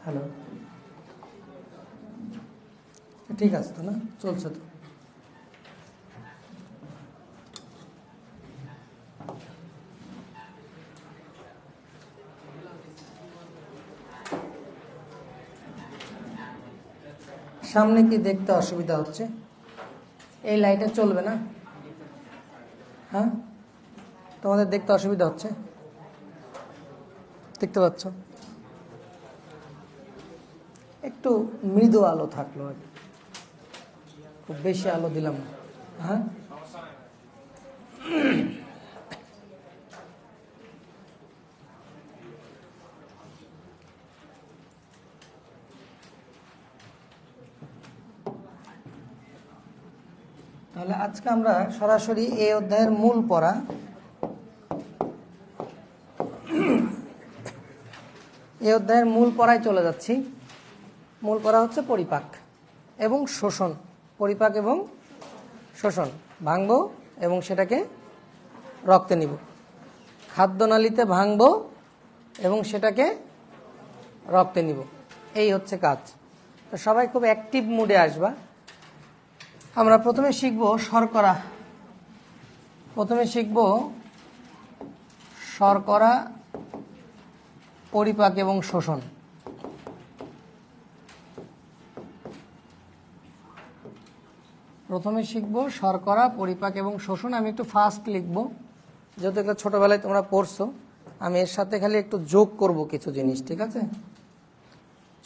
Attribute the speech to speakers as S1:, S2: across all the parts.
S1: Hello, ঠিক আছে তো না? চলছে তো? সামনে কি দেখতে অসুবিধা হচ্ছে? এই লাইটে চলবে না? হ্যাঁ, তোমাদের দেখতে অসুবিধা হচ্ছে? দেখতে পাচ্ছ? একটু মৃদু আলো থাকলো আর কি, খুব বেশি আলো দিলাম না। হ্যাঁ, তাহলে আজকে আমরা সরাসরি এই অধ্যায়ের মূল পড়া, এই অধ্যায়ের মূল পড়ায় চলে যাচ্ছি। মূল পড়া হচ্ছে পরিপাক এবং শোষণ। পরিপাক এবং শোষণ, ভাঙব এবং সেটাকে রক্তে নিব, খাদ্যনালীতে ভাঙব এবং সেটাকে রক্তে নিব, এই হচ্ছে কাজ। তো সবাই খুব অ্যাক্টিভ মুডে আসবা। আমরা প্রথমে শিখব শর্করা। প্রথমে শিখব শর্করা, পরিপাক এবং শোষণ। প্রথমে শিখব শর্করা, পরিপাক এবং শোষণ। আমি একটু ফাস্ট লিখব, যেহেতু এগুলো ছোটবেলায় তোমরা পড়ছো। আমি এর সাথে খালি একটু যোগ করব কিছু জিনিস, ঠিক আছে?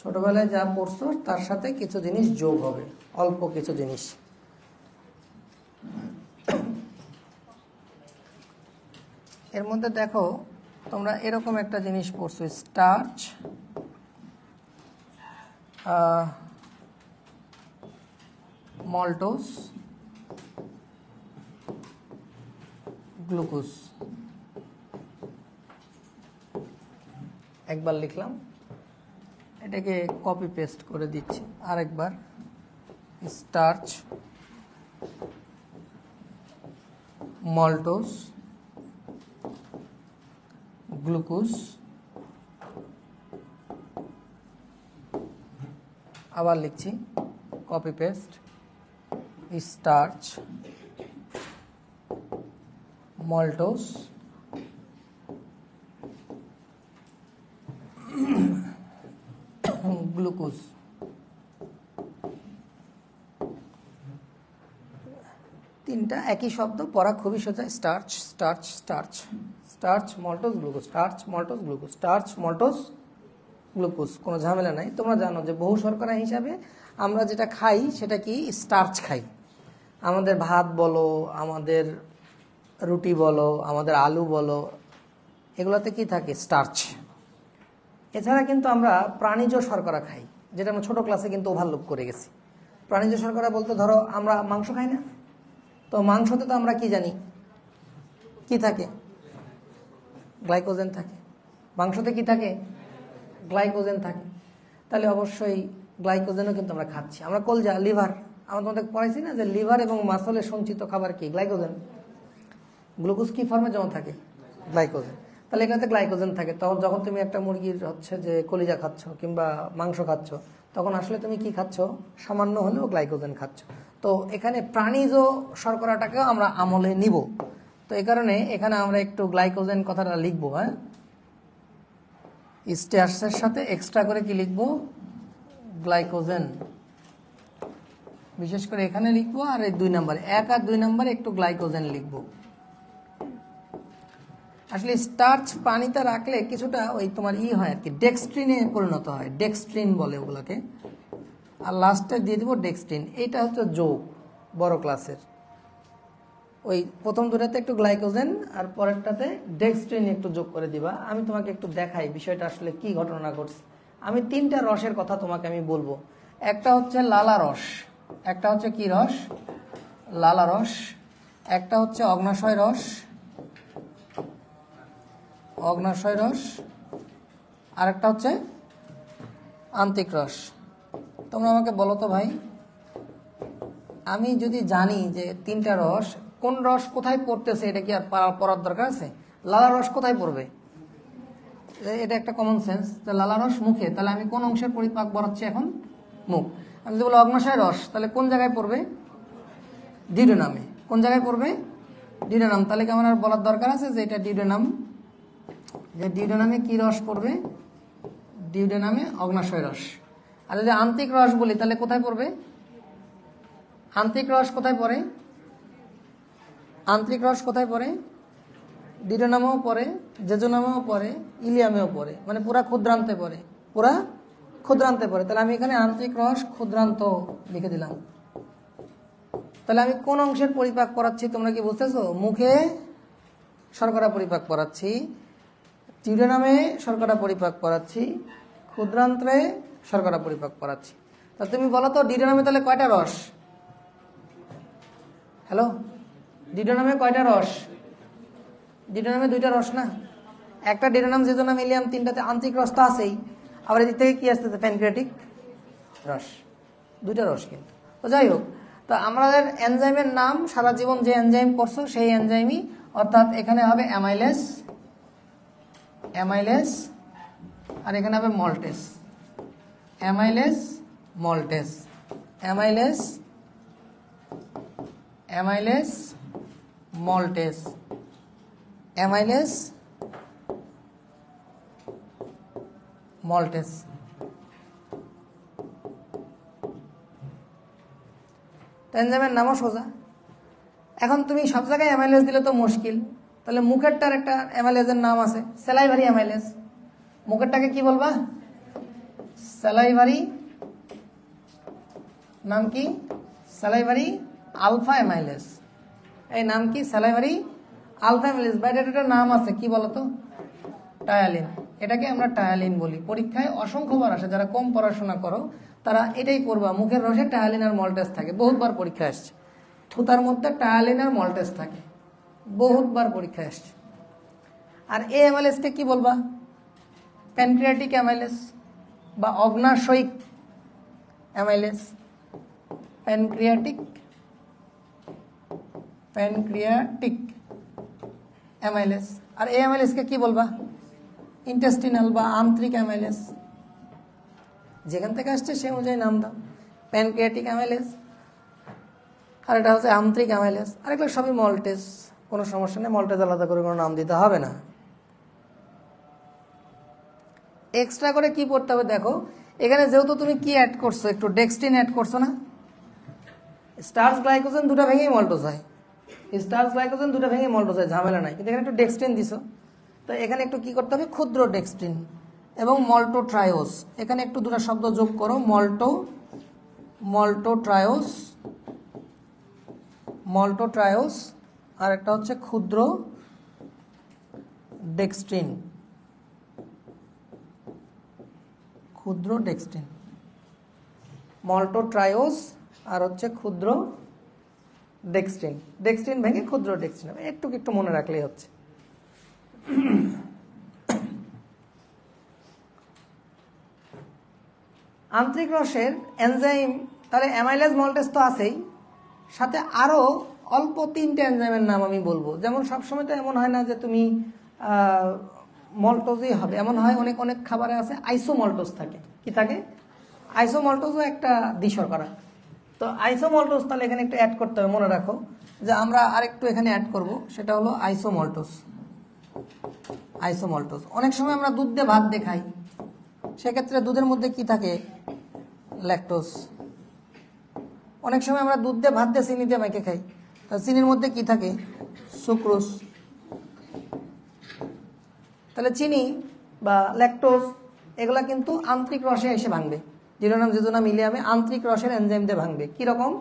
S1: ছোটবেলায় যা পড়ছো তার সাথে কিছু জিনিস যোগ হবে, অল্প কিছু জিনিস। এর মধ্যে দেখো, তোমরা এরকম একটা জিনিস পড়ছো, স্টার্চ, মল্টোজ, গ্লুকোজ। একবার লিখলাম, এটাকে কপি পেস্ট করে দিচ্ছি আরেকবার। Starch, maltose, glucose. আবার লিখছি, copy paste, starch, maltose, glucose. তিনটা একই শব্দ, পড়া খুবই সোজা। Starch, starch, starch, starch, maltose, glucose, starch, maltose, glucose, starch, maltose, glucose. কোনো ঝামেলা নাই। তোমরা জানো যে বহু শর্করা হিসাবে আমরা যেটা খাই সেটা কি? স্টার্চ খাই। আমাদের ভাত বলো, আমাদের রুটি বলো, আমাদের আলু বলো, এগুলোতে কি থাকে? স্টার্চ। এছাড়া কিন্তু আমরা প্রাণীজ শর্করা খাই, যেটা আমরা ছোট ক্লাসে কিন্তু ওভারলুক করে গেছি। প্রাণীজ শর্করা বলতে ধরো আমরা মাংস খাই না? তো মাংসতে তো আমরা কি জানি কি থাকে? গ্লাইকোজেন থাকে। মাংসতে কি থাকে? গ্লাইকোজেন থাকে। তাহলে অবশ্যই গ্লাইকোজেনও কিন্তু আমরা খাচ্ছি। আমরা কলজা, লিভার, আমরা তোমাদের পড়াইছি না যে লিভার এবং মাসলে সঞ্চিত খাবার কি? গ্লাইকোজেন। গ্লুকোজ কি ফর্মে জমা থাকে? গ্লাইকোজেন। তাহলে এখানে গ্লাইকোজেন থাকে। তখন যখন তুমি একটা মুরগির হচ্ছে যে কলিজা খাচ্ছ কিংবা মাংস খাচ্ছ, তখন আসলে তুমি কি খাচ্ছ? সামান্য হলেও গ্লাইকোজেন খাচ্ছ। তো এখানে প্রাণীজ শর্করাটাকেও আমরা আমলে নিব। তো এই কারণে এখানে আমরা একটু গ্লাইকোজেন কথাটা লিখবো। হ্যাঁ, স্টার্চের সাথে এক্সট্রা করে কি লিখবো? গ্লাইকোজেন। বিশেষ করে এখানে লিখবো। আর এই 2 নম্বরে, 1 আর 2 নম্বরে একটু গ্লাইকোজেন লিখবো। আসলে স্টার্চ পানিতে রাখলে কিছুটা ওই তোমার হয় আর কি, ডেক্সট্রিনে পরিণত হয়। ডেক্সট্রিন বলে ওগুলোকে। আর লাস্টে দিয়ে দিব ডেক্সট্রিন। এইটা হচ্ছে যোগ বড় ক্লাসের। ওই প্রথম দুটাতে একটু গ্লাইকোজেন আর পরেরটাতে ডেক্সট্রিন একটু যোগ করে দিবা। আমি তোমাকে একটু দেখাই বিষয়টা আসলে কি ঘটনা ঘটছে। আমি 3টা রসের কথা তোমাকে আমি বলবো। একটা হচ্ছে লালা রস, একটা হচ্ছে কি রস? লালা রস। একটা হচ্ছে অগ্নাশয় রস, অগ্নাশয় রস। আরেকটা হচ্ছে আন্তিক রস। তোমরা আমাকে বলো তো ভাই, আমি যদি জানি যে 3টা রস, কোন রস কোথায় পড়তেছে এটা কি আর পড়ার দরকার আছে? লালা রস কোথায় পড়বে? এটা একটা কমন সেন্স। তো লালারস মুখে, তাহলে আমি কোন অংশের পরিপাক বরাচ্ছি এখন? মুখ। আমি যদি বলি অগ্নাশয় রস, তাহলে কোন জায়গায় পড়বে? ডিউডেনামে। কোন জায়গায় পড়বে? ডিউডেনাম। তাহলে কি আমার আর বলার দরকার আছে যে এটা ডিউডেনাম? যে ডিউডেনামে কি রস পড়বে? ডিউডেনামে অগ্নাশয় রস। আর যদি আন্ত্রিক রস বলি তাহলে কোথায় পড়বে? আন্ত্রিক রস কোথায় পড়ে? আন্ত্রিক রস কোথায় পড়ে? ডিউডেনামেও পড়ে, জেজোনামেও পড়ে, ইলিয়ামেও পড়ে, মানে পুরা ক্ষুদ্রান্তে পড়ে, পুরা ক্ষুদ্রান্তে পড়ে। তাহলে আমি এখানে আন্ত্রিক রস ক্ষুদ্রান্ত লিখে দিলাম। তাহলে আমি কোন অংশের পরিপাক করাচ্ছি তোমরা কি বুঝতেছো? মুখে শর্করা পরিপাক করাচ্ছি, ডিউডেনামে শর্করা পরিপাক করাচ্ছি, ক্ষুদ্রান্তে শর্করা পরিপাক করাচ্ছি। তা তুমি বলো তো ডিউডেনামে তাহলে কয়টা রস? হ্যালো, ডিউডেনামে কয়টা রস? ডিউডেনামে দুইটা রস না? একটা ডিউডেনাম, জেজোনাম, ইলিয়াম, তিনটাতে আন্ত্রিক রস তো আছেই। আবার এদিক থেকে কি আসতেছে? প্যানক্রিয়াটিক রস। দুইটা রস কিন্তু। তো যাই হোক, তো আমাদের এনজাইমের নাম সারা জীবন যে এনজাইম পড়ছো সেই এনজাইমই, অর্থাৎ এখানে হবে অ্যামাইলেস, অ্যামাইলেস, আর এখানে হবে maltase, amylase maltase, amylase, amylase maltase, amylase maltase. এনজাইমের নামও সোজা। এখন তুমি সব জায়গায় অ্যামাইলেস দিলে তো মুশকিল, তাহলে মুখেরটার একটা অ্যামাইলেসের নাম আছে, স্যালাইভারি অ্যামাইলেস। মুখেরটাকে কি বলবা? স্যালাইভারি, নাম কি? Salivary alpha amylase. এই নাম কি? Salivary alpha amylase. বাট এটার নাম আছে কি বলতো? টায়ালিন। এটাকে আমরা টায়ালিন বলি। পরীক্ষায় অসংখ্যবার আসে, যারা কম পড়াশোনা করো তারা এটাই করবা, মুখের রসে টায়ালিন আর মল্টেস থাকে। বহুতবার পরীক্ষায় আসছে, থুতার মধ্যে টায়ালিন আর মল্টেস থাকে, বহুতবার পরীক্ষায় আসছে। আর এই অ্যামাইলেসকে কি বলবা? প্যানক্রিয়াটিক অ্যামাইলেস বা অগ্নাশয়িক অ্যামাইলেস। Pancreatic, pancreatic amylase. আর এই অ্যামাইলেসকে কি বলবা? ইন্টেস্টিনাল বা আন্ত্রিক অ্যামাইলেস। যেখান থেকে আসছে সে অনুযায়ী নাম দাও। প্যানক্রিয়াটিক অ্যামাইলেস, আর এটা হচ্ছে আন্ত্রিক অ্যামাইলেস। আর এগুলো সবই মল্টেস, কোনো সমস্যা নেই, মল্টেস আলাদা করে কোনো নাম দিতে হবে না। এক্সট্রা করে কি পড়তে হবে দেখো, এখানে যেহেতু তুমি কি অ্যাড করছো, একটু ডেক্সট্রিন অ্যাড করছো না? স্টার্চ গ্লাইকোজেন দুটো ভেঙেই মল্টোজ হয়, স্টার্চ গ্লাইকোজেন দুটো ভেঙে মল্টোজ হয়, ঝামেলা নাই। কিন্তু এখানে একটু ডেক্সট্রিন দিছো, তো এখানে একটু কি করতে হবে? ক্ষুদ্র ডেক্সট্রিন এবং মল্টোট্রায়োস। এখানে একটু দুটো শব্দ যোগ করো, মল্টোট্রায়োস, মল্টোট্রায়োস, আর একটা হচ্ছে ক্ষুদ্র ডেক্সট্রিন, ক্ষুদ্র ডেক্সট্রিন। মল্টোট্রায়োস আর হচ্ছে ক্ষুদ্র ডেক্সট্রিন। ডেক্সট্রিন ভেঙে ক্ষুদ্র ডেক্সট্রিন, একটু একটু মনে রাখলেই হচ্ছে। আন্ত্রিক রসের এনজাইম, তাহলে অ্যামাইলেজ মল্টেস তো আছেই, সাথে আরো অল্প তিনটে এনজাইমের নাম আমি বলবো। যেমন সবসময় তো এমন হয় না যে তুমি মল্টোজই হবে, এমন হয় অনেক অনেক খাবারে আছে আইসোমল্টোজ থাকে। কি থাকে? আইসোমল্টোজও একটা দ্বিশর্করা। তো আইসোমল্টোজ তাহলে এখানে একটু অ্যাড করতে হবে, মনে রাখো যে আমরা আরেকটু এখানে অ্যাড করব, সেটা হলো আইসোমল্টোজ। আইসোমল্টোজ অনেক সময় আমরা দুধ দিয়ে ভাত দিয়ে খাই, সেক্ষেত্রে দুধের মধ্যে কি থাকে? ল্যাকটোজ। অনেক সময় আমরা দুধ দিয়ে ভাত দিয়ে চিনি দিয়ে মেখে খাই, চিনির মধ্যে কি থাকে? সুক্রোজ। তাহলে চিনি বা ল্যাকটোজ এগুলা কিন্তু আন্ত্রিক রসে এসে ভাঙবে, ডিউডেনাম, জেজোনাম, ইলিয়ামে আন্ত্রিক রসের এনজাইম দিয়ে ভাঙবে। কিরকম?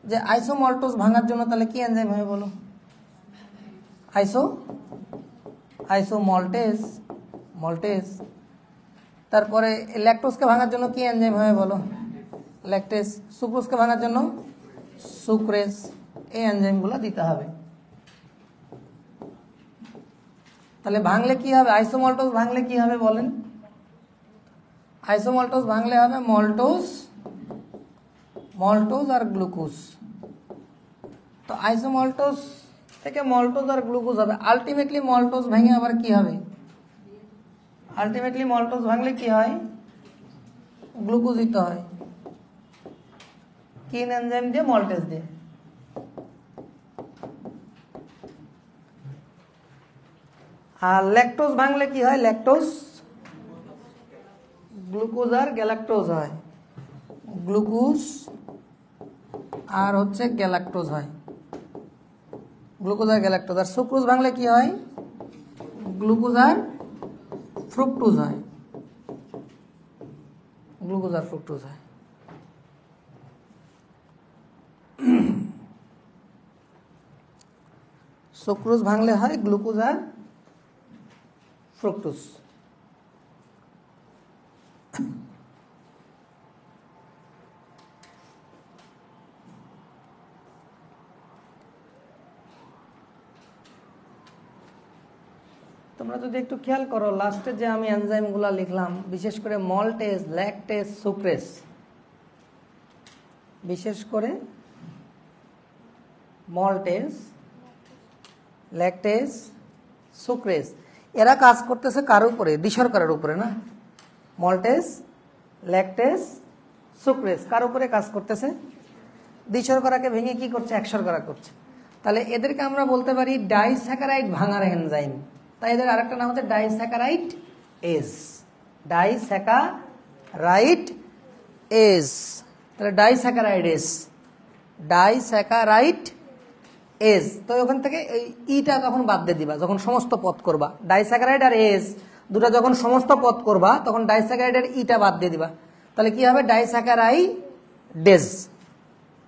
S1: যে আইসোমল্টোজ ভাঙার জন্য তাহলে কি এনজাইম হবে বলো? আইসোমল্টেজ, মল্টেজ। তারপরে ল্যাকটোজকে ভাঙার জন্য কি এনজাইম হবে বলো? ল্যাকটেজ। সুক্রোজকে ভাঙার জন্য সুক্রেজ। এই এনজাইমগুলো দিতে হবে। তাহলে ভাঙলে কি হবে? আইসোমল্টোজ ভাঙলে কি হবে বলেন? আইসোমল্টোজ ভাঙলে হবে মল্টোজ, মল্টোজ আর গ্লুকোজ। তো আইসোমল্টোজ থেকে মল্টোজ আর গ্লুকোজ হবে। আলটিমেটলি মল্টোজ ভেঙে আবার কি হবে? আলটিমেটলি মল্টোজ ভাঙলে কি হয়? গ্লুকোজিত হয়। কি এনজাইম দিয়ে? মল্টেজ দিয়ে। আর ল্যাকটোজ ভাঙলে কি হয়? ল্যাকটোজ গ্লুকোজ আর গ্যালাক্টোজ হয়। গ্লুকোজ আর হচ্ছে গ্যালাক্টোজ হয়। গ্লুকোজ আর গ্যালাক্টোজ। আর সুক্রোজ ভাঙলে কি হয়? গ্লুকোজ আর ফ্রুক্টোজ হয়। গ্লুকোজ আর ফ্রুক্টোজ হয়। সুক্রোজ ভাঙলে হয় গ্লুকোজ আর ফ্রুক্টোজ। তোমরা যদি একটু খেয়াল করো, লাস্টে যে আমি এনজাইমগুলো লিখলাম, বিশেষ করে মল্টেজ, ল্যাকটেজ, সুক্রেজ, বিশেষ করে মল্টেজ, ল্যাকটেজ, সুক্রেজ, এরা কাজ করতেছে কার উপরে? দ্বিশর্করার উপরে না? মল্টেজ, ল্যাকটেজ, সুক্রেজ কার উপরে কাজ করতেছে? দ্বিশর্করাকে ভেঙে কি করছে? একশর্করা করছে। তাহলে এদেরকে আমরা বলতে পারি ডাইস্যাকারাইড ভাঙার এনজাইম। তাই এদের আরেকটা নাম হচ্ছে ডাইস্যাকারাইড এজ। Disaccharidase. তাহলে ডাইস্যাকারাইড এজ, ডাইস্যাকারাইড এজ। তো ওখান থেকে এই ইটা তখন বাদ দিয়ে দিবা যখন সমস্ত পদ করবা। ডাইস্যাকারাইড আর এজ দুটা যখন সমস্ত পদ করবা তখন ডাইস্যাকারাইডের ইটা বাদ দিয়ে দিবা। তাহলে কি হবে? ডাইস্যাকারাইডেজ।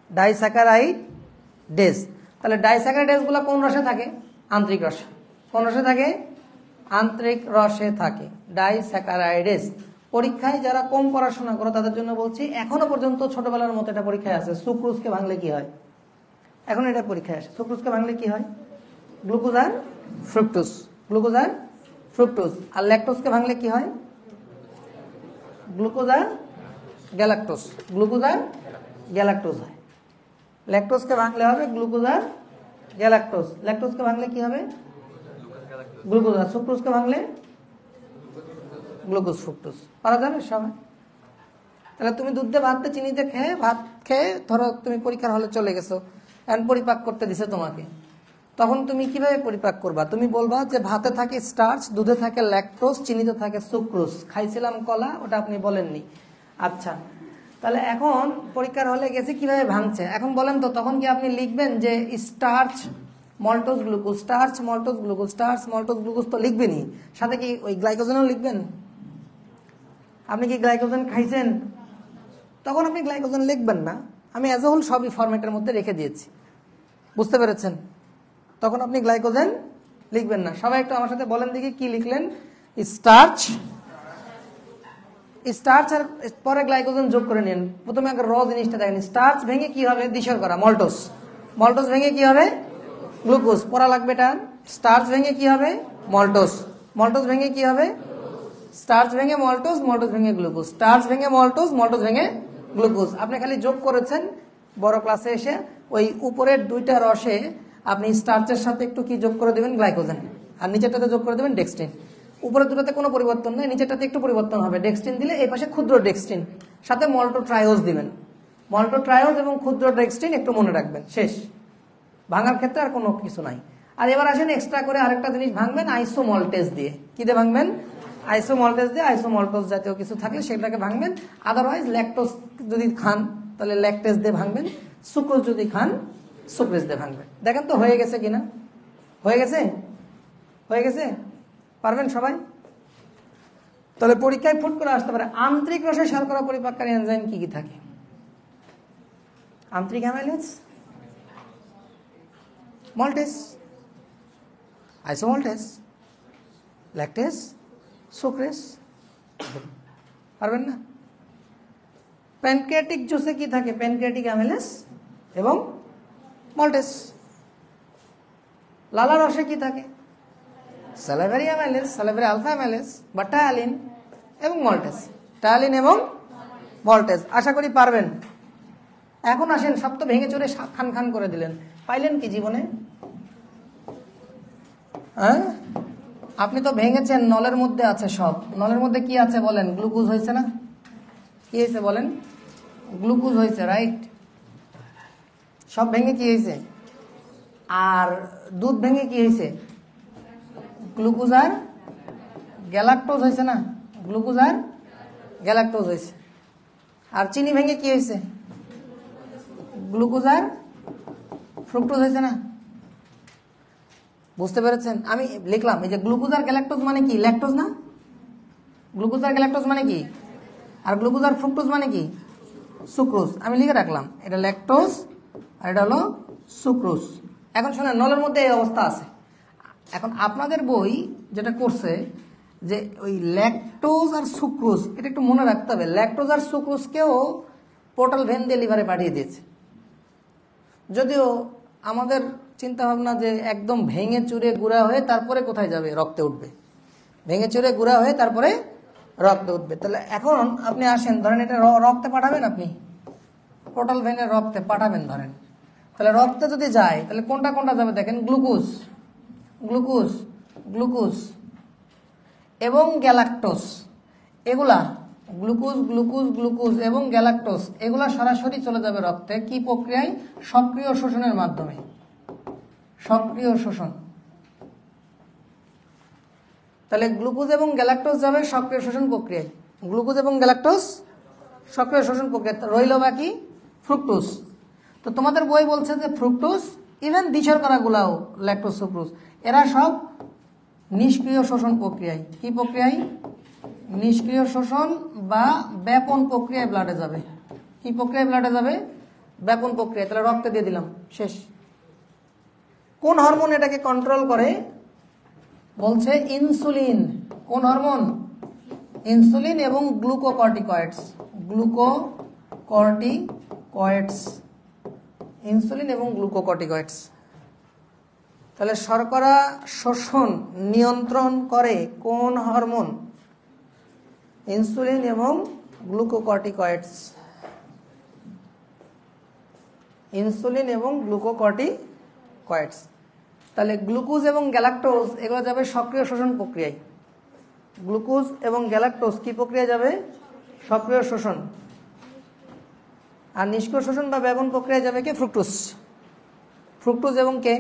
S1: ডাইস্যাকারাইডেজ। তাহলে ডাইস্যাকারাইডেজ গুলো কোন রসে থাকে? আন্তরিক রসে। কোন রসে থাকে? আন্তরিক রসে থাকে ডাইস্যাকারাইডেজ। পরীক্ষায় যারা কম পড়াশোনা করো তাদের জন্য বলছি, এখনো পর্যন্ত ছোটবেলার মতো এটা পরীক্ষায় আছে। সুক্রোজকে ভাঙলে কি হয়? এখন এটা পরীক্ষায় আসে। সুক্রোজকে ভাঙলে কি হয়? গ্লুকোজ আর ফ্রুক্টোজ। গ্লুকোজ আর ফ্রুক্টোজ। আর ল্যাকটোজকে ভাঙলে কি হয়? গ্লুকোজ আর গ্যালাক্টোজ। গ্লুকোজ আর গ্যালাক্টোজ হয়। ল্যাকটোজকে ভাঙলে হবে গ্লুকোজ আর গ্যালাক্টোজ। ল্যাকটোজকে ভাঙলে কি হবে? গ্লুকোজ। আর সুক্রোজকে ভাঙলে গ্লুকোজ ফ্রুক্টোজ। পারা যাবে সবাই? তাহলে তুমি দুধ দিয়ে ভাত দিয়ে চিনিতে খেয়ে ভাত খেয়ে ধরো তুমি পরীক্ষার হলে চলে গেছো, এখন পরিপাক করতে দিছে তোমাকে, তখন তুমি কিভাবে পরিপাক করবা? তুমি বলবা যে ভাতে থাকে স্টার্চ, দুধে থাকে ল্যাকটোজ, চিনিতে থাকে সুক্রোজ, খাইছিলাম কলা, ওটা আপনি বলেননি। আচ্ছা, তাহলে এখন পরীক্ষার হলে গেছে কিভাবে ভাঙছে এখন বলেন তো। তখন কি আপনি লিখবেন যে starch maltose glucose, starch maltose glucose, starch maltose glucose? তো লিখবেনই। সাথে কি ওই গ্লাইকোজেনও লিখবেন? আপনি কি গ্লাইকোজেন খাইছেন? তখন আপনি গ্লাইকোজেন লিখবেন না। আমি অ্যাজ এ হোল সবই ফরম্যাটের মধ্যে রেখে দিয়েছি। বুঝতে পেরেছেন? তখন আপনি গ্লাইকোজেন লিখবেন না। সবাই একটু আমার সাথে বলেন দেখি কি লিখলেন? স্টার্চ, স্টার্চ আর পরে গ্লাইকোজেন যোগ করে নিন। প্রথমে আগে র জিনিসটা দেখেন। স্টার্চ ভেঙে কি হবে? দ্বিশর্করা মল্টোজ। মল্টোজ ভেঙে কি হবে? গ্লুকোজ। পড়া লাগবে এটা। স্টার্চ ভেঙে কি হবে? মল্টোজ। মল্টোজ ভেঙে কি হবে? স্টার্চ ভেঙে মল্টোজ, মল্টোজ ভেঙে গ্লুকোজ। স্টার্চ ভেঙে মল্টোজ, মল্টোজ ভেঙে গ্লুকোজ। আপনি খালি যোগ করেছেন বড় ক্লাসে এসে। ওই উপরের দুইটা রসে আপনি স্টার্চের সাথে একটু কি যোগ করে দেবেন? গ্লাইকোজেন। আর নিচেরটাতে যোগ করে দেবেন ডেক্সট্রিন। উপরের দুটোতে কোনো পরিবর্তন নেই, নিচেরটাতে একটু পরিবর্তন হবে। ডেক্সট্রিন দিলে এই পাশে ক্ষুদ্র ডেক্সট্রিন, সাথে মল্টোট্রায়োজ দিবেন। মল্টোট্রায়োজ এবং ক্ষুদ্র ডেক্সট্রিন একটু মনে রাখবেন। শেষ। ভাঙার ক্ষেত্রে আর কোনো কিছু নাই। আর এবার আসেন এক্সট্রা করে আরেকটা জিনিস ভাঙবেন আইসোমল্টেজ দিয়ে। কি দিয়ে ভাঙবেন? আইসোমল্টেজ দিয়ে। আইসোমল্টোজ জাতীয় কিছু থাকলে সেটাকে ভাঙবেন। আদারওয়াইজ ল্যাকটোজ যদি খান তাহলে ল্যাকটেজ দিয়ে ভাঙবেন। সুক্রোজ যদি খান সুক্রেজ দিয়ে ভাঙবেন। দেখেন তো হয়ে গেছে কিনা? হয়ে গেছে? হয়ে গেছে? পারবেন সবাই? তাহলে পরীক্ষায় ফুট করে আসতে পারে আন্তরিক রসে শর্করা পরিপাককারী এনজাইম কি কি থাকে? আন্তরিক amylase, maltase, isomaltase, lactase, sucrase. পারবেন না? প্যানক্রিয়াটিক জুসে কি থাকে? প্যানক্রিয়াটিক অ্যামাইলেজ এবং মল্টেজ। লালা রসে কি থাকে? Salivary amylase, salivary alpha amylase বা টায়ালিন এবং মল্টেজ। টায়ালিন এবং মল্টেজ। আশা করি পারবেন। এখন আসেন, সব তো ভেঙে চড়ে খান খান করে দিলেন, পাইলেন কি জীবনে? হ্যাঁ, আপনি তো ভেঙেছেন, নলের মধ্যে আছে সব। নলের মধ্যে কি আছে বলেন? গ্লুকোজ হয়েছে না? কি হয়েছে বলেন? গ্লুকোজ হয়েছে, রাইট? সব ভেঙে কি হয়েছে? আর দুধ ভেঙে কি হয়েছে? গ্লুকোজ আর গ্যালাক্টোজ হয়েছে না? গ্লুকোজ আর গ্যালাক্টোজ হয়েছে। আর চিনি ভেঙে কি হয়েছে? গ্লুকোজ আর ফ্রুক্টোজ হয়েছে না? বুঝতে পেরেছেন? আমি লিখলাম এই যে গ্লুকোজ আর গ্যালাক্টোজ মানে কি? ল্যাকটোজ না? গ্লুকোজ আর গ্যালাক্টোজ মানে কি? আর গ্লুকোজ আর ফ্রুক্টোজ মানে কি? সুক্রোজ। আমি লিখে রাখলাম, এটা ল্যাকটোজ আর এটা হলো সুক্রোজ। এখন শোনেন, নলের মধ্যে এই অবস্থা আছে। এখন আপনাদের বই যেটা করছে যে ওই ল্যাকটোজ আর সুক্রোজ, এটা একটু মনে রাখতে হবে। ল্যাকটোজ আর সুক্রোজকেও পোর্টাল ভেন দিয়ে লিভারে পাঠিয়ে দিয়েছে। যদিও আমাদের চিন্তা ভাবনা যে একদম ভেঙে চুরে গুঁড়া হয়ে তারপরে কোথায় যাবে? রক্তে উঠবে। ভেঙে চুরে গুঁড়া হয়ে তারপরে রক্তে উঠবে। তাহলে এখন আপনি আসেন, ধরেন এটা রক্তে পাঠাবেন, আপনি পোর্টাল ভেনে রক্তে পাঠাবেন ধরেন। তাহলে রক্তে যদি যায় তাহলে কোনটা কোনটা যাবে দেখেন? গ্লুকোজ, গ্লুকোজ, গ্লুকোজ এবং গ্যালাক্টোজ। এগুলা গ্লুকোজ, গ্লুকোজ, গ্লুকোজ এবং গ্যালাক্টোজ এগুলা সরাসরি চলে যাবে রক্তে। কি প্রক্রিয়ায়? সক্রিয় শোষণের মাধ্যমে। সক্রিয় শোষণ। তাহলে গ্লুকোজ এবং গ্যালাক্টোজ যাবে সক্রিয় শোষণ প্রক্রিয়ায়। গ্লুকোজ এবং গ্যালাক্টোজ সক্রিয় শোষণ প্রক্রিয়া। রইল বাকি ফ্রুক্টোজ। তো তোমাদের বই বলছে যে ফ্রুক্টোজ, ইভেন দ্বিশর্করাগুলাও ল্যাকটোজ, সুক্রোজ, এরা সব নিষ্ক্রিয় শোষণ প্রক্রিয়ায়। কি প্রক্রিয়ায়? নিষ্ক্রিয় শোষণ বা ব্যাপন প্রক্রিয়ায় ব্লাডে যাবে। কি প্রক্রিয়ায় ব্লাডে যাবে? ব্যাপন প্রক্রিয়া। তাহলে রক্তে দিয়ে দিলাম, শেষ। কোন হরমোন এটাকে কন্ট্রোল করে? বলছে ইনসুলিন। কোন হরমোন? ইনসুলিন এবং গ্লুকোকর্টিকয়েডস। গ্লুকোকর্টিকয়েডস, ইনসুলিন এবং গ্লুকোকর্টিকয়েডস। তাহলে শর্করা শোষণ নিয়ন্ত্রণ করে কোন হরমোন? ইনসুলিন এবং গ্লুকোকর্টিকয়েডস। ইনসুলিন এবং গ্লুকোকর্টিকয়েডস। তাহলে গ্লুকোজ এবং গ্যালাক্টোজ এগুলো যাবে সক্রিয় শোষণ প্রক্রিয়ায়। গ্লুকোজ এবং গ্যালাক্টোজ কি প্রক্রিয়ায় যাবে? সক্রিয় শোষণ। আর নিষ্ক্রিয় শোষণ বা ব্যাপন প্রক্রিয়ায় যাবে কে? ফ্রুক্টোজ। ফ্রুক্টোজ এবং কে?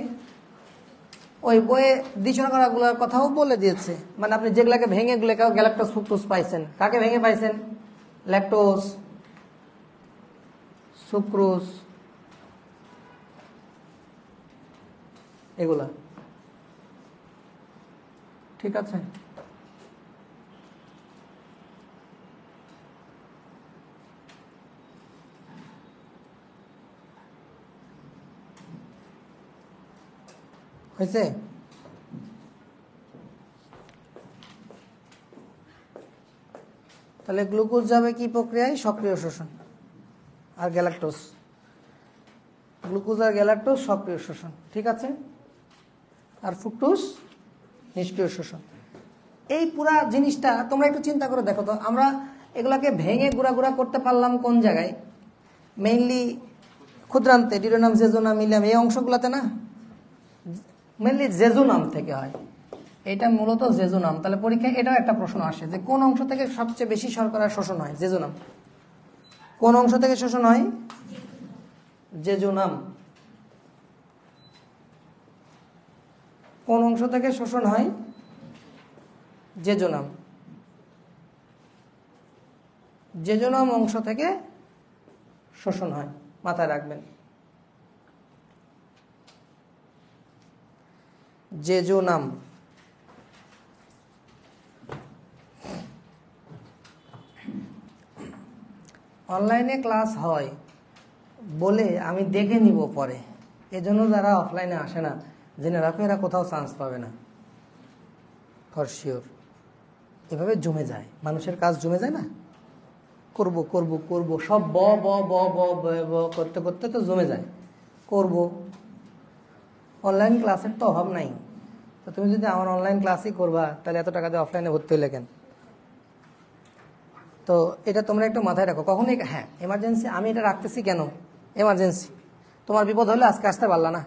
S1: ওই বইয়ে দ্বিশর্করাগুলোর কথাও বলে দিয়েছে। মানে আপনি যেগুলাকে ভেঙে গুলোকেও গ্যালাক্টোজ, ফ্রুক্টোজ পাইছেন। কাকে ভেঙে পাইছেন? ল্যাকটোজ, সুক্রোজ, এগুলা। ঠিক আছে? হয়েছে? তাহলে গ্লুকোজ যাবে কি প্রক্রিয়ায়? সক্রিয় শোষণ। আর গ্যালাক্টোজ, গ্লুকোজ আর গ্যালাক্টোজ সক্রিয় শোষণ। ঠিক আছে? আর ফ্রুক্টোজ নিষ্ক্রিয় শোষণ। এই পুরা জিনিসটা তোমরা একটু চিন্তা করে দেখো তো, আমরা এগুলাকে ভেঙে গুঁড়া গুঁড়া করতে পারলাম কোন জায়গায়? মেইনলি ক্ষুদ্রান্তে, ডিউটেনাম, জেজোনাম, ইলিয়াম, এই অংশগুলোতে না? মেইনলি জেজোনাম থেকে হয়। এটা মূলত জেজোনাম। তাহলে পরীক্ষায় এটাও একটা প্রশ্ন আসে যে কোন অংশ থেকে সবচেয়ে বেশি শর্করা শোষণ হয়? জেজোনাম। কোন অংশ থেকে শোষণ হয়? জেজোনাম। কোন অংশ থেকে শোষণ হয়? জেজোনাম। জেজোনাম অংশ থেকে শোষণ হয়, মাথায় রাখবেন। জেজোনাম। অনলাইনে ক্লাস হয় বলে আমি দেখে নিব পরে, এজন্য যারা অফলাইনে আসে না জেনে রাখো এরা কোথাও চান্স পাবে না, ফর শিওর। এভাবে জমে যায়, মানুষের কাজ জমে যায় না? করব করব করব সব ব ব ব ব ব করতে করতে তো জমে যায়। করব। অনলাইন ক্লাসের তো অভাব নাই। তো তুমি যদি আমার অনলাইন ক্লাসই করবা তাহলে এত টাকা দিয়ে অফলাইনে ভর্তি হলে কেন? তো এটা তোমরা একটু মাথায় রাখো। কখনই হ্যাঁ এমার্জেন্সি, আমি এটা রাখতেছি কেন? এমার্জেন্সি। তোমার বিপদ হলে আজকে আসতে পারলা না,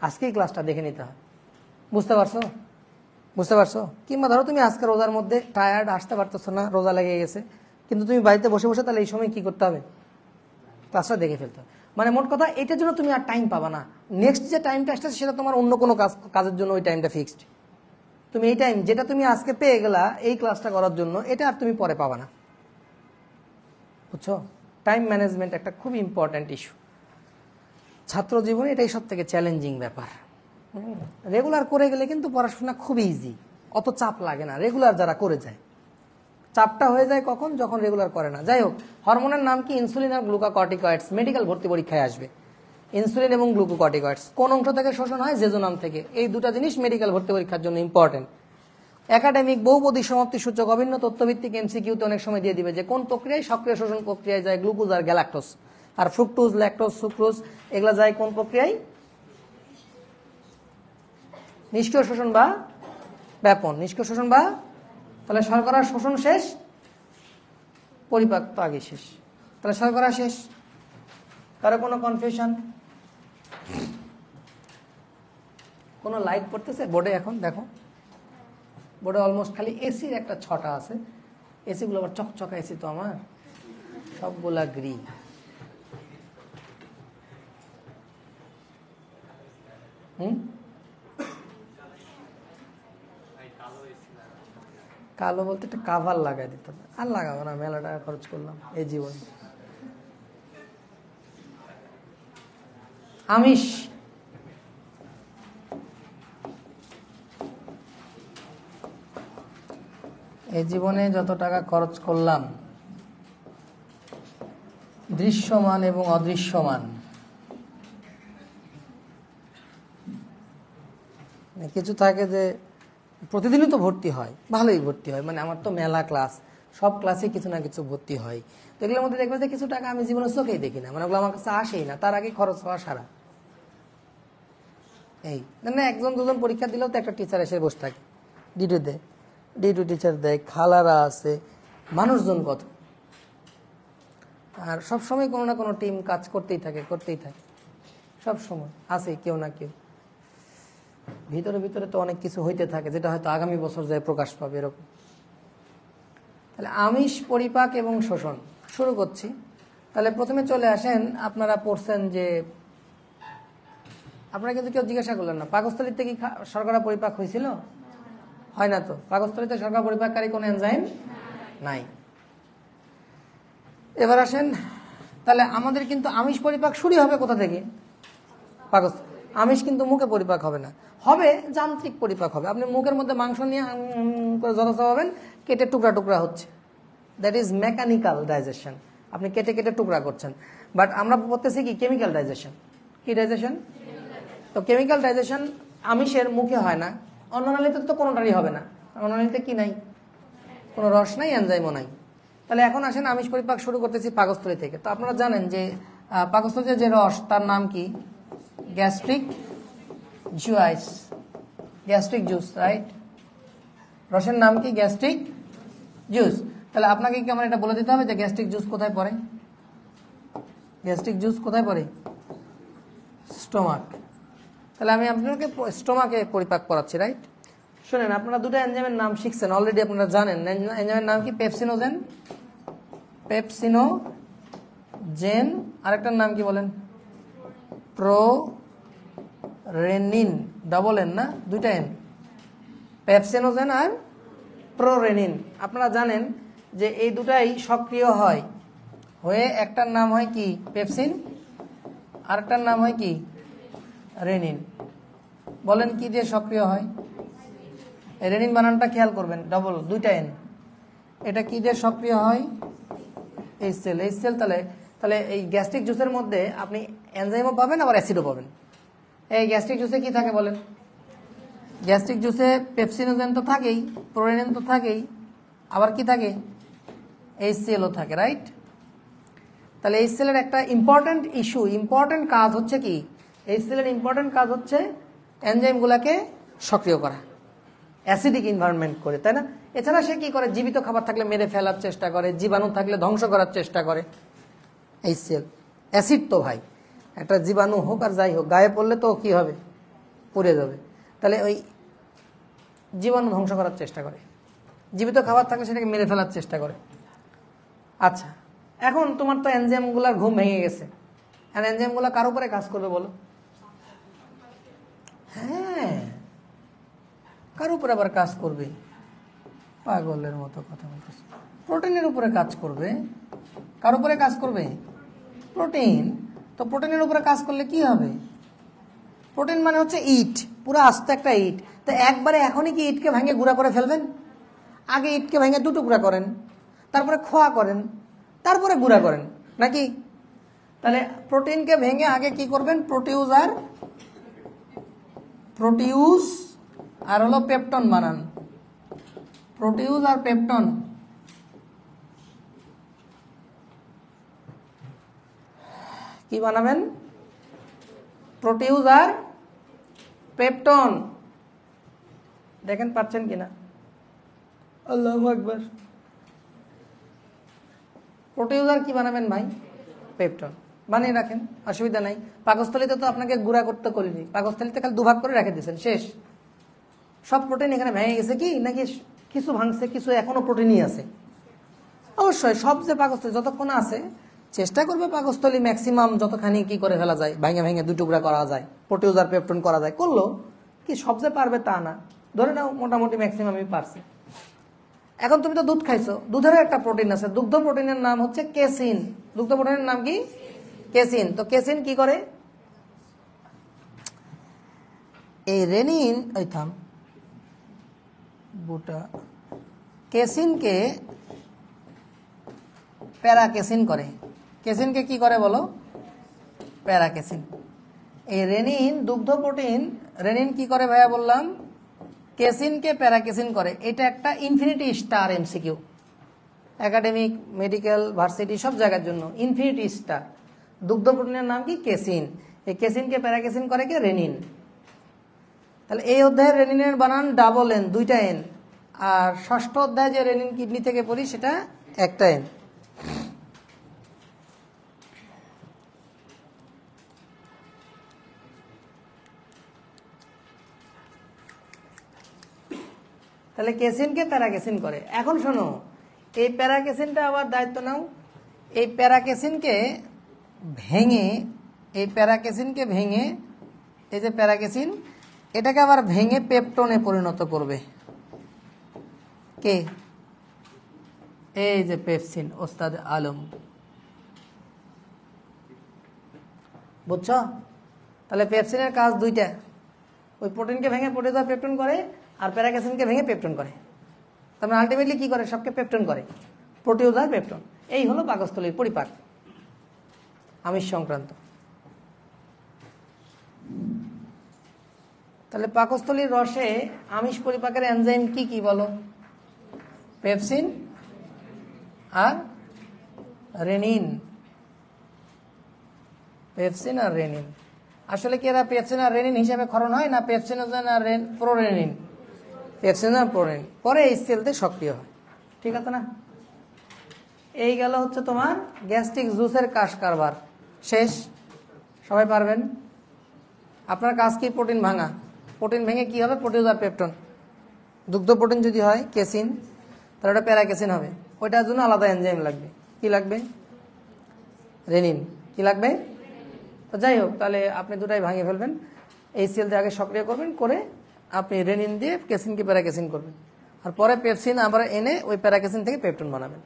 S1: আজকেই ক্লাসটা দেখে নিতে হয়। বুঝতে পারছো? বুঝতে পারছো? কিংবা ধরো তুমি আজকে রোজার মধ্যে টায়ার্ড, আসতে পারতেছো না, রোজা লেগে গেছে, কিন্তু তুমি বাড়িতে বসে বসে তাহলে এই সময় কি করতে হবে? ক্লাসটা দেখে ফেলতে হবে। মানে মোট কথা এটার জন্য তুমি আর টাইম পাবা না। নেক্সট যে টাইমটা আসছে সেটা তোমার অন্য কোনো কাজের জন্য ওই টাইমটা ফিক্সড। তুমি এই টাইম যেটা তুমি আজকে পেয়ে গেলা এই ক্লাসটা করার জন্য, এটা আর তুমি পরে পাবা না। বুঝছো? টাইম ম্যানেজমেন্ট একটা খুব ইম্পর্ট্যান্ট ইস্যু ছাত্র জীবনে, এটাই সব থেকে চ্যালেঞ্জিং ব্যাপার। রেগুলার করে গেলে কিন্তু পড়াশোনা খুব ইজি, অত চাপ লাগে না। রেগুলার যারা করে যায়, চাপটা হয়ে যায় কখন? যখন রেগুলার করে না। যাই হোক, হরমোনের নাম কি? ইনসুলিন আর গ্লুকাকর্টিকয়েডস। মেডিকেল ভর্তি পরীক্ষায় আসবে ইনসুলিন এবং গ্লুকোকর্টিকয়েডস কোন অংশ থেকে শোষণ হয়? জেজোনাম থেকে। এই দুটো জিনিস মেডিকেল ভর্তি পরীক্ষার জন্য ইম্পর্টেন্ট। একাডেমিক বহুপদী সমাপ্তি সূচক অভিন্ন তথ্যভিত্তিক এমসিকিউতে অনেক সময় দিয়ে দিবে যে কোন প্রক্রিয়ায় সক্রিয় শোষণ প্রক্রিয়ায় যায় গ্লুকোজ আর গ্যালাক্টোজ, আর ফ্রুক্টোজ, ল্যাকটোজ, সুক্রোজ এগুলা যায় কোন প্রক্রিয়ায়? নিষ্ক্রিয় শোষণ বা ব্যাপন। নিষ্ক্রিয় শোষণ বা, তাহলে শর্করার শোষণ শেষ, পরিপাক তো আগে শেষ, তাহলে শর্করা শেষ। কারো কোনো কনফিউশন? কোনো লাইট পড়তেছে বোর্ডে? এখন দেখো বোর্ডে অলমোস্ট খালি এসির একটা ছটা আছে। এসিগুলো আবার চকচকা এসি তো আমার, সবগুলা গ্রি। কালো বলতে একটা কাভার লাগাই দিতে হবে। আর লাগাবো না, মেলা টাকা খরচ করলাম এই জীবনে। আমিষ, এই জীবনে যত টাকা খরচ করলাম, দৃশ্যমান এবং অদৃশ্যমান, কিছু থাকে যে প্রতিদিনই তো ভর্তি হয়, ভালোই ভর্তি হয়, মানে আমার তো মেলা ক্লাস, সব ক্লাসে কিছু না কিছু ভর্তি হয়। তো এগুলোর মধ্যে দেখবে যে কিছু টাকা আমি জীবনে চোখেই দেখি না, মানে ওগুলো আমার কাছে আসেই না, তার আগে খরচ হওয়া সারা। এই মানে একজন দুজন পরীক্ষা দিলেও তো একটা টিচার এসে বসে থাকে, ডিটু দেয়, ডিটু টিচার দেয়, খালারা আছে, মানুষজন কত। আর সবসময় কোনো না কোনো টিম কাজ করতেই থাকে সব সময় আছে কেউ না কেউ। ভিতরে ভিতরে তো অনেক কিছু হইতে থাকে যেটা হয়তো আগামী বছর যায় প্রকাশ পাবে, এরকম। তাহলে আমিষ, পরিপাক এবং শোষণ শুরু করছি। তাহলে প্রথমে চলে আসেন, আপনারা পড়ছেন যে, আপনারা কিন্তু কেউ জিজ্ঞাসা করলেন না পাকস্থলীতে কি শর্করা পরিপাক হয়েছিল? হয় না তো। পাকস্থলীতে শর্করা পরিপাককারী কোন এনজাইম নাই। এবার আসেন, তাহলে আমাদের কিন্তু আমিষ পরিপাক শুরু হবে কোথা থেকে? পাকস্থলী। আমিষ কিন্তু মুখে পরিপাক হবে না, হবে যান্ত্রিক পরিপাক হবে। আপনি মুখের মধ্যে মাংস নিয়ে করে যথেষ্ট পাবেন, কেটে টুকরা টুকরা হচ্ছে, দ্যাট ইজ মেকানিক্যাল ডাইজেশন। আপনি কেটে কেটে টুকরা করছেন। বাট আমরা বলতেছি কি কেমিক্যাল ডাইজেশন। কি ডাইজেশন? তো কেমিক্যাল ডাইজেশন আমিষের মুখে হয় না, অন্ননালীতে তো কোনোটারই হবে না। অন্ননালীতে কি নাই? কোনো রস নাই, এনজাইমও নাই। তাহলে এখন আসেন আমিষ পরিপাক শুরু করতেছি পাকস্থলী থেকে। তো আপনারা জানেন যে পাকস্থলীতে যে রস, তার নাম কি? Gastric juice, gastric juice, right? রসের নাম কি? Gastric juice. তাহলে আপনাকে কি আমার এটা বলে দিতে হবে যে গ্যাস্ট্রিক জুস কোথায় পড়ে? গ্যাস্ট্রিক জুস কোথায় পড়ে? স্টোমাক। তাহলে আমি আপনাকে স্টোমাকে পরিপাক করাচ্ছি, রাইট? শুনেন, আপনারা দুটো এনজাইমের নাম শিখছেন অলরেডি, আপনারা জানেন এনজাইমের নাম কি? Pepsinogen, pepsinogen. আরেকটার নাম কি বলেন? প্রোরেনিন, ডবল এন না, দুইটা এন, পেপসিনোজেন আর প্রোরেনিন। আপনারা জানেন যে এই দুটাই সক্রিয় হয়, হয়ে একটার নাম হয় কি? পেপসিন, আরেকটার নাম হয় কি? রেনিন। বলেন কি দিয়ে সক্রিয় হয়? রেনিন বানানটা খেয়াল করবেন, ডবল, দুইটা এন। এটা কি দিয়ে সক্রিয় হয়? H cell, H cell. তাহলে এই গ্যাস্ট্রিক জুসের মধ্যে আপনি এনজাইমও পাবেন, আবার অ্যাসিডও পাবেন। এই গ্যাস্ট্রিক জুসে কি থাকে বলেন? গ্যাস্ট্রিক জুসে পেপসিনোজেন তো থাকেই, প্রোরেনিন তো থাকেই, আবার কি থাকে? এইচ সেলও থাকে, রাইট? তাহলে এইচ সেলের একটা ইম্পর্টেন্ট ইস্যু, ইম্পর্টেন্ট কাজ হচ্ছে কি? এইচ সেলের ইম্পর্টেন্ট কাজ হচ্ছে এনজাইমগুলোকে সক্রিয় করা, অ্যাসিডিক এনভায়রনমেন্ট করে, তাই না? এছাড়া সে কি করে? জীবিত খাবার থাকলে মেরে ফেলার চেষ্টা করে, জীবাণু থাকলে ধ্বংস করার চেষ্টা করে। এইচ সেল অ্যাসিড তো ভাই, একটা জীবাণু হোক আর যাই হোক, গায়ে পড়লে তো কি হবে? পুড়ে যাবে। তাহলে ওই জীবাণু ধ্বংস করার চেষ্টা করে, জীবিত খাবার থাকলে সেটাকে মেরে ফেলার চেষ্টা করে। আচ্ছা, এখন তোমার তো এনজাইমগুলোর ঘুম ভেঙে গেছে, আর এনজাইমগুলো কার উপরে কাজ করবে বলো? হ্যাঁ, কার উপরে আবার কাজ করবে? পাগলের মতো কথা বলতেছে। প্রোটিনের উপরে কাজ করবে। কার উপরে কাজ করবে? প্রোটিন। তো প্রোটিনের উপরে কাজ করলে কি হবে? প্রোটিন মানে হচ্ছে ইট, পুরো আস্ত একটা ইট। তো একবারে এখনই কি ইটকে ভেঙে গুঁড়া করে ফেলবেন? আগে ইটকে ভেঙে দু টুকরা করেন, তারপরে খোয়া করেন, তারপরে গুঁড়া করেন, নাকি? তাহলে প্রোটিনকে ভেঙে আগে কি করবেন? প্রোটিউজ আর হলো পেপটন বানান। প্রোটিউজ আর পেপটন। কি বানাবেন? প্রোটিউজ আর পেপটন। দেখেন পাচ্ছেন কিনা? আল্লাহু আকবার। প্রোটিউজ আর কি বানাবেন ভাই? পেপটন। বানিয়ে রাখেন, অসুবিধা নাই। পাকস্থলীতে তো আপনাকে গুঁড়া করতে করিনি, পাকস্থলীতে খালি দুভাগ করে রেখে দিয়েছেন, শেষ। সব প্রোটিন এখানে ভেঙে গেছে কি, নাকি কিছু ভাঙছে, কিছু এখনো প্রোটিনই আছে? অবশ্যই সব যে পাকস্থলী যতক্ষণ আছে চেষ্টা করবে পাকস্থলী ম্যাক্সিমাম যতখানি কি করে ফেলা যায়, ভেঙে ভেঙে দুই টুকরা করা যায়, প্রোটিউজ আর পেপটন করা যায়। করলো কি, সব যে পারবে তা না, ধরে নাও মোটামুটি ম্যাক্সিমামই পারছে। এখন তুমি তো দুধ খাইছো, দুধেরও একটা প্রোটিন আছে, দুগ্ধ প্রোটিনের নাম হচ্ছে কেসিন। দুগ্ধ প্রোটিনের নাম কি? কেসিন। তো কেসিন কি করে? এই রেনিন, ওই থাম বুটা, কেসিনকে প্যারাকেসিন করে। কেসিনকে কি করে বলো? প্যারাকেসিন। এই রেনিন দুগ্ধ প্রোটিন, রেনিন কি করে ভাইয়া বললাম? কেসিনকে প্যারাকেসিন করে। এটা একটা infinity star MCQ, academic, medical, varsity সব জায়গার জন্য ইনফিনিটি স্টার। দুগ্ধ প্রোটিনের নাম কি? কেসিন। এই কেসিনকে প্যারাকেসিন করে কে? রেনিন। তাহলে এই অধ্যায়ের রেনিনের বানান ডাবল এন, দুইটা এন। আর ষষ্ঠ অধ্যায় যে রেনিন কিডনি থেকে পড়ি সেটা একটা এন। তাহলে কেসিনকে প্যারাকেসিন করে। এখন শোনো, এই প্যারাকেসিনটা আবার দায়িত্ব নাও। এই প্যারাকেসিনকে ভেঙে, এই যে প্যারাকেসিন, এটাকে আবার ভেঙে পেপটনে পরিণত করবে কে? এই যে পেপসিন, ওস্তাদ আলম। বুঝছো? তাহলে পেপসিনের কাজ দুইটা, ওই প্রোটিনকে ভেঙে প্রোটিউজ আর পেপটন করে, আর প্যারাকেসিনকে ভেঙে পেপটন করে। তার মানে আলটিমেটলি কি করে? সবকে পেপটন করে, প্রোটিউজ আর পেপটন। এই হলো পাকস্থলীর পরিপাক, আমিষ সংক্রান্ত। তাহলে পাকস্থলীর রসে আমিষ পরিপাকের এনজাইম কি কি বলো? পেপসিন আর রেনিন। পেপসিন আর রেনিন। আসলে কি এরা পেপসিন আর রেনিন হিসাবে ক্ষরণ হয়, না পেপসিনোজেন আর প্রোরেনিন? পেপসিন আর প্রোরেনিন পরে এই সেলতে সক্রিয় হয়। ঠিক আছে না? এই গেল হচ্ছে তোমার গ্যাস্ট্রিক জুসের কাজ কারবার, শেষ। সবাই পারবেন? আপনার কাজ কি? প্রোটিন ভাঙা। প্রোটিন ভেঙে কি হবে? প্রোটিউজ আর পেপটন। দুগ্ধ প্রোটিন যদি হয় কেসিন, তাহলে ওটা প্যারাকেসিন হবে। ওইটার জন্য আলাদা এনজাইম লাগবে। কি লাগবে? রেনিন। কি লাগবে? তো যাই হোক, তাহলে আপনি দুটাই ভাঙিয়ে ফেলবেন। এই সেল দিয়ে আগে সক্রিয় করবেন, করে আপনি রেনিন দিয়ে কেসিনকে প্যারাকেসিন করবেন, আর পরে পেপসিন আবার এনে ওই প্যারাকেসিন থেকে পেপটন বানাবেন,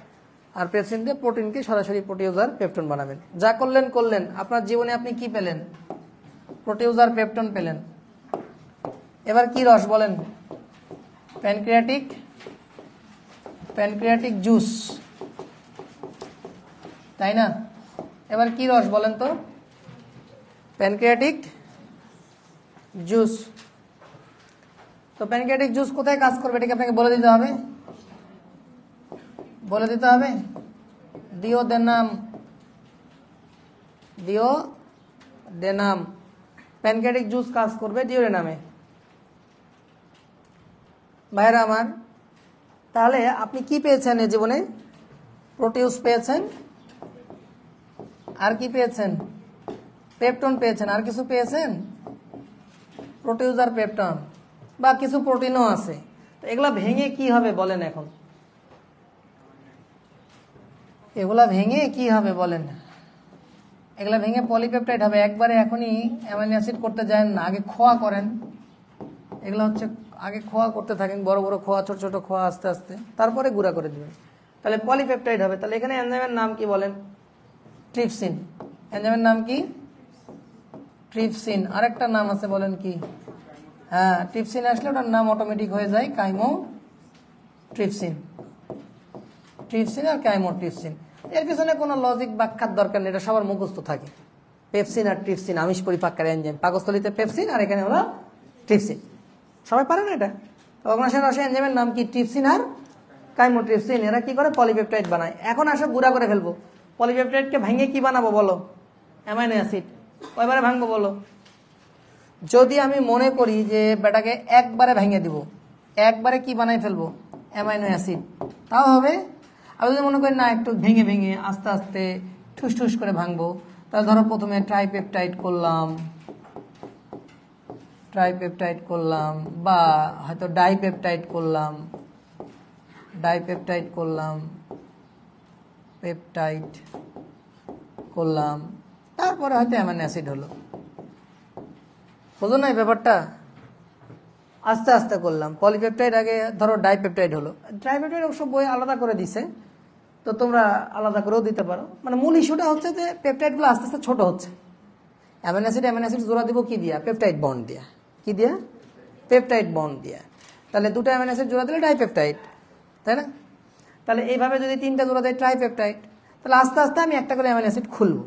S1: আর পেপসিন দিয়ে প্রোটিনকে সরাসরি প্রোটিউজ আর পেপটন বানাবেন। যা করলেন, আপনার জীবনে আপনি কি পেলেন? প্রোটিউজ আর পেপটন পেলেন। এবার কি রস বলেন? প্যানক্রিয়াটিক জুস, তাই না? এবার কি রস বলেন তো? Pancreatic juice. তো প্যানক্রিয়াটিক জুস কোথায় কাজ করবে এটাকে আপনাকে বলে দিতে হবে। ডিওডেনাম। প্যানক্রিয়াটিক জুস কাজ করবে ডিওডেনামে। ভাইরা আমার, তাহলে আপনি কি পেয়েছেন এই জীবনে? প্রোটিউস পেয়েছেন, আর কি পেয়েছেন? পেপটন পেয়েছেন। আর কিছু পেয়েছেন? প্রোটিউজ আর পেপটন, বা কিছু প্রোটিনও আছে। তো এগুলা ভেঙে কি হবে বলেন এখন, এগুলা ভেঙে কি হবে বলেন? এগুলা ভেঙে পলিপেপটাইড হবে। একবারে এখনই অ্যামাইনো অ্যাসিড করতে যায় না, আগে খোয়া করেন। এগুলো হচ্ছে আগে খোয়া করতে থাকেন, বড় বড় খোয়া, ছোট ছোট খোয়া, আস্তে আস্তে, তারপরে গুঁড়া করে দিবেন, তাহলে পলিপেপটাইড হবে। তাহলে এখানে এনজাইমের নাম কি বলেন? ট্রিপসিন। এনজাইমের নাম কি? ট্রিপসিন। আরেকটা নাম আছে, বলেন কি? হ্যাঁ, ট্রিপসিন আসলে ওটার নাম অটোমেটিক হয়ে যায় কাইমোট্রিপসিন। ট্রিপসিন আর কাইমোট্রিপসিন, এর পিছনে কোনো লজিক ব্যাখ্যার দরকার নেই, এটা সবার মুখস্থ থাকে। পেপসিন আর ট্রিপসিন আমিষ পরিপাককারী এনজাইম, পাকস্থলীতে পেপসিন আর এখানে হলো ট্রিপসিন, সবাই পারে না এটা? অগ্নাশয় রসে এনজাইমের নাম কি? ট্রিপসিন আর কাইমোট্রিপসিন। এরা কি করে? পলিপেপটাইড বানায়। এখন আসো গুঁড়া করে ফেলবো। পলিপেপটাইডকে ভেঙে কি বানাবো বলো? Amino acid. কয়বারে ভাঙবো বলো? যদি আমি মনে করি যে বেটাকে একবারে ভেঙে দিব, একবারে কি বানাই ফেলবো? অ্যামাইনো অ্যাসিড, তাও হবে। আর যদি মনে করি না, একটু ভেঙে ভেঙে আস্তে আস্তে ঠুস ঠুস করে ভাঙবো, তাহলে ধরো প্রথমে ট্রাইপেপটাইড করলাম, ট্রাইপেপটাইড করলাম, বা হয়তো ডাইপেপটাইড করলাম, ডাইপেপটাইড করলাম, পেপটাইড করলাম, তারপরে হয়তো অ্যামাইনো অ্যাসিড হলো। বুঝো না এই ব্যাপারটা? আস্তে আস্তে করলাম। পলিপেপটাইড আগে ধরো ডাইপেপটাইড হলো, ডাইপেপটাইড অবশ্য বই আলাদা করে দিছে, তো তোমরা আলাদা করেও দিতে পারো। মানে মূল ইস্যুটা হচ্ছে যে পেপটাইডগুলো আস্তে আস্তে ছোট হচ্ছে। অ্যামাইনো অ্যাসিড জোড়া দিব কি দিয়া? পেপটাইড বন্ড দিয়া। কি দিয়া? পেপটাইড বন্ড দিয়া। তাহলে দুটো অ্যামাইনো অ্যাসিড জোড়া দিলে ডাইপেপটাইড, তাই না? তাহলে এইভাবে যদি তিনটা জোড়া দেয় ট্রাইপেপটাইড, তাহলে আস্তে আস্তে আমি একটা করে অ্যামাইনো অ্যাসিড খুলবো,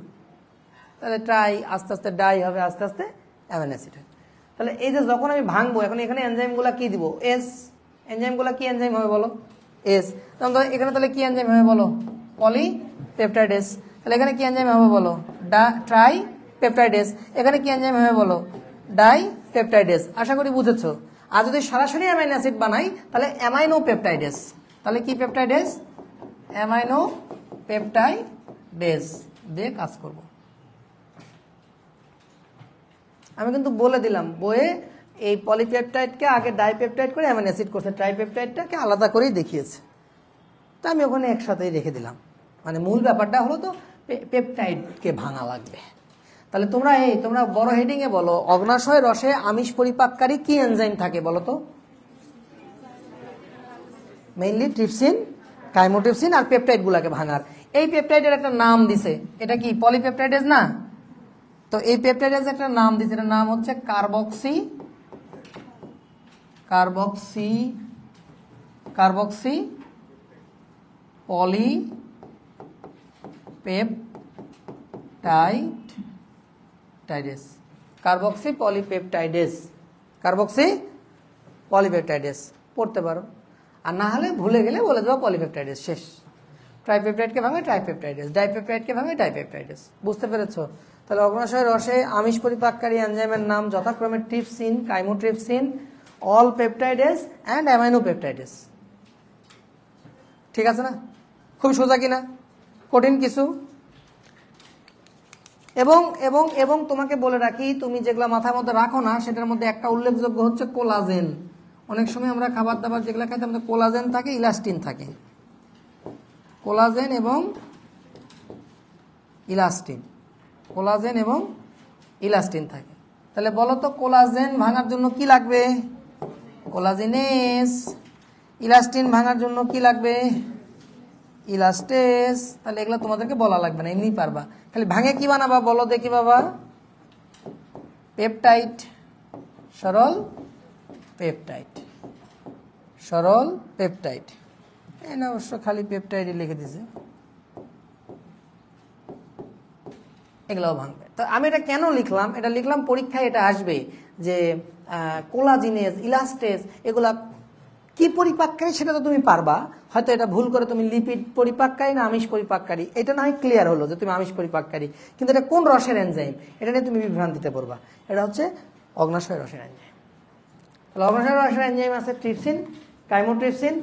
S1: তাহলে ট্রাই, আস্তে আস্তে ডাই হবে, আস্তে আস্তে অ্যামাইনো অ্যাসিড হবে। তাহলে এই যে যখন আমি ভাঙবো, এখন এখানে এনজাইমগুলো কি দিব? এস। এনজাইমগুলো কি এনজাইম হবে বলো? এস। তখন এখানে তাহলে কি এনজাইম হবে বলো? পলিপেপটাইডেস। তাহলে এখানে কি এনজাইম হবে বলো? ট্রাইপেপটাইডেস। এখানে কি এনজাইম হবে বলো? ডাইপেপটাইডেস। আশা করি বুঝেছো। আর যদি সরাসরি অ্যামাইনো অ্যাসিড বানাই, তাহলে অ্যামাইনো পেপটাইডেস। তাহলে কি পেপটাইডেস? অ্যামাইনো পেপটাইডেস দিয়ে কাজ করব। আমি কিন্তু বলে দিলাম বইয়ে এই পলিপেপটাইডকে আগে ডাইপেপটাইড করে অ্যামাইনো অ্যাসিড করছে, ট্রাইপেপটাইডটাকে আলাদা করেই দেখিয়েছে। তা আমি ওখানে একসাথেই রেখে দিলাম। মানে মূল ব্যাপারটা হলো তো পেপটাইডকে ভাঙা লাগবে। তাহলে তোমরা বড় হেডিং এ বলো, অগ্নাশয় রসে আমিষ পরিপাককারী কি এনজাইম থাকে বলো তো? মেইনলি ট্রিপসিন, কাইমোট্রিপসিন আর পেপটাইড গুলাকে ভাঙার। এই পেপটাইডের একটা নাম দিছে, এটা কি পলিপেপটাইডেস না? তো এই পেপটাইডের একটা নাম দিছে, এটার নাম হচ্ছে কার্বক্সি পলিপেপটাইডেস। কার্বক্সি পলিপেপটাইডেস পড়তে পারো, আর না হলে ভুলে গেলে বলে দেবো পলিপেপটাইডেস, শেষ। ট্রাইপেপটাইডকে ভাঙে ট্রাইপেপটাইডেস, ডাইপেপটাইডকে ভাঙে ডাইপেপটাইডেস। বুঝতে পেরেছো? তাহলে অগ্নাশয় রসে আমিষ পরিপাককারী এনজাইমের নাম যথাক্রমে trypsin, chymotrypsin, all peptidase and amino peptidase. ঠিক আছে না? খুব সোজা কিনা? কঠিন কিছু? এবং এবং এবং তোমাকে বলে রাখি, তুমি যেগুলো মাথার মধ্যে রাখো না, সেটার মধ্যে একটা উল্লেখযোগ্য হচ্ছে কোলাজেন। অনেক সময় আমরা খাবার দাবার যেগুলো খাই তার মধ্যে কোলাজেন থাকে, ইলাস্টিন থাকে। কোলাজেন এবং ইলাস্টিন থাকে। তাহলে বলো তো, কোলাজেন ভাঙার জন্য কি লাগবে? কোলাজিনেস। ইলাস্টিন ভাঙার জন্য কি লাগবে? ইলাস্টেস। তাহলে এগুলো তোমাদেরকে বলা লাগবে না, এমনি পারবা। খালি ভাঙে কি বানাবা বলো দেখি বাবা? পেপটাইড, সরল পেপটাইড। এনে অবশ্য খালি পেপটাইডই লিখে দিছে, এগুলোও ভাঙবে। তো আমি এটা কেন লিখলাম? এটা লিখলাম পরীক্ষায় এটা আসবে যে কোলাজিনেস, ইলাস্টেস এগুলা কি পরিপাককারী সেটা তো তুমি পারবা। হয়তো এটা ভুল করে তুমি লিপিড পরিপাককারী না আমিষ পরিপাককারী এটা না হয় ক্লিয়ার হলো যে তুমি আমিষ পরিপাককারী, কিন্তু এটা কোন রসের এনজাইম এটা নিয়ে তুমি বিভ্রান্তিতে পড়বা। এটা হচ্ছে অগ্নাশয় রসের এনজাইম। তাহলে অগ্নাশয় রসের এনজাইম আছে trypsin, chymotrypsin,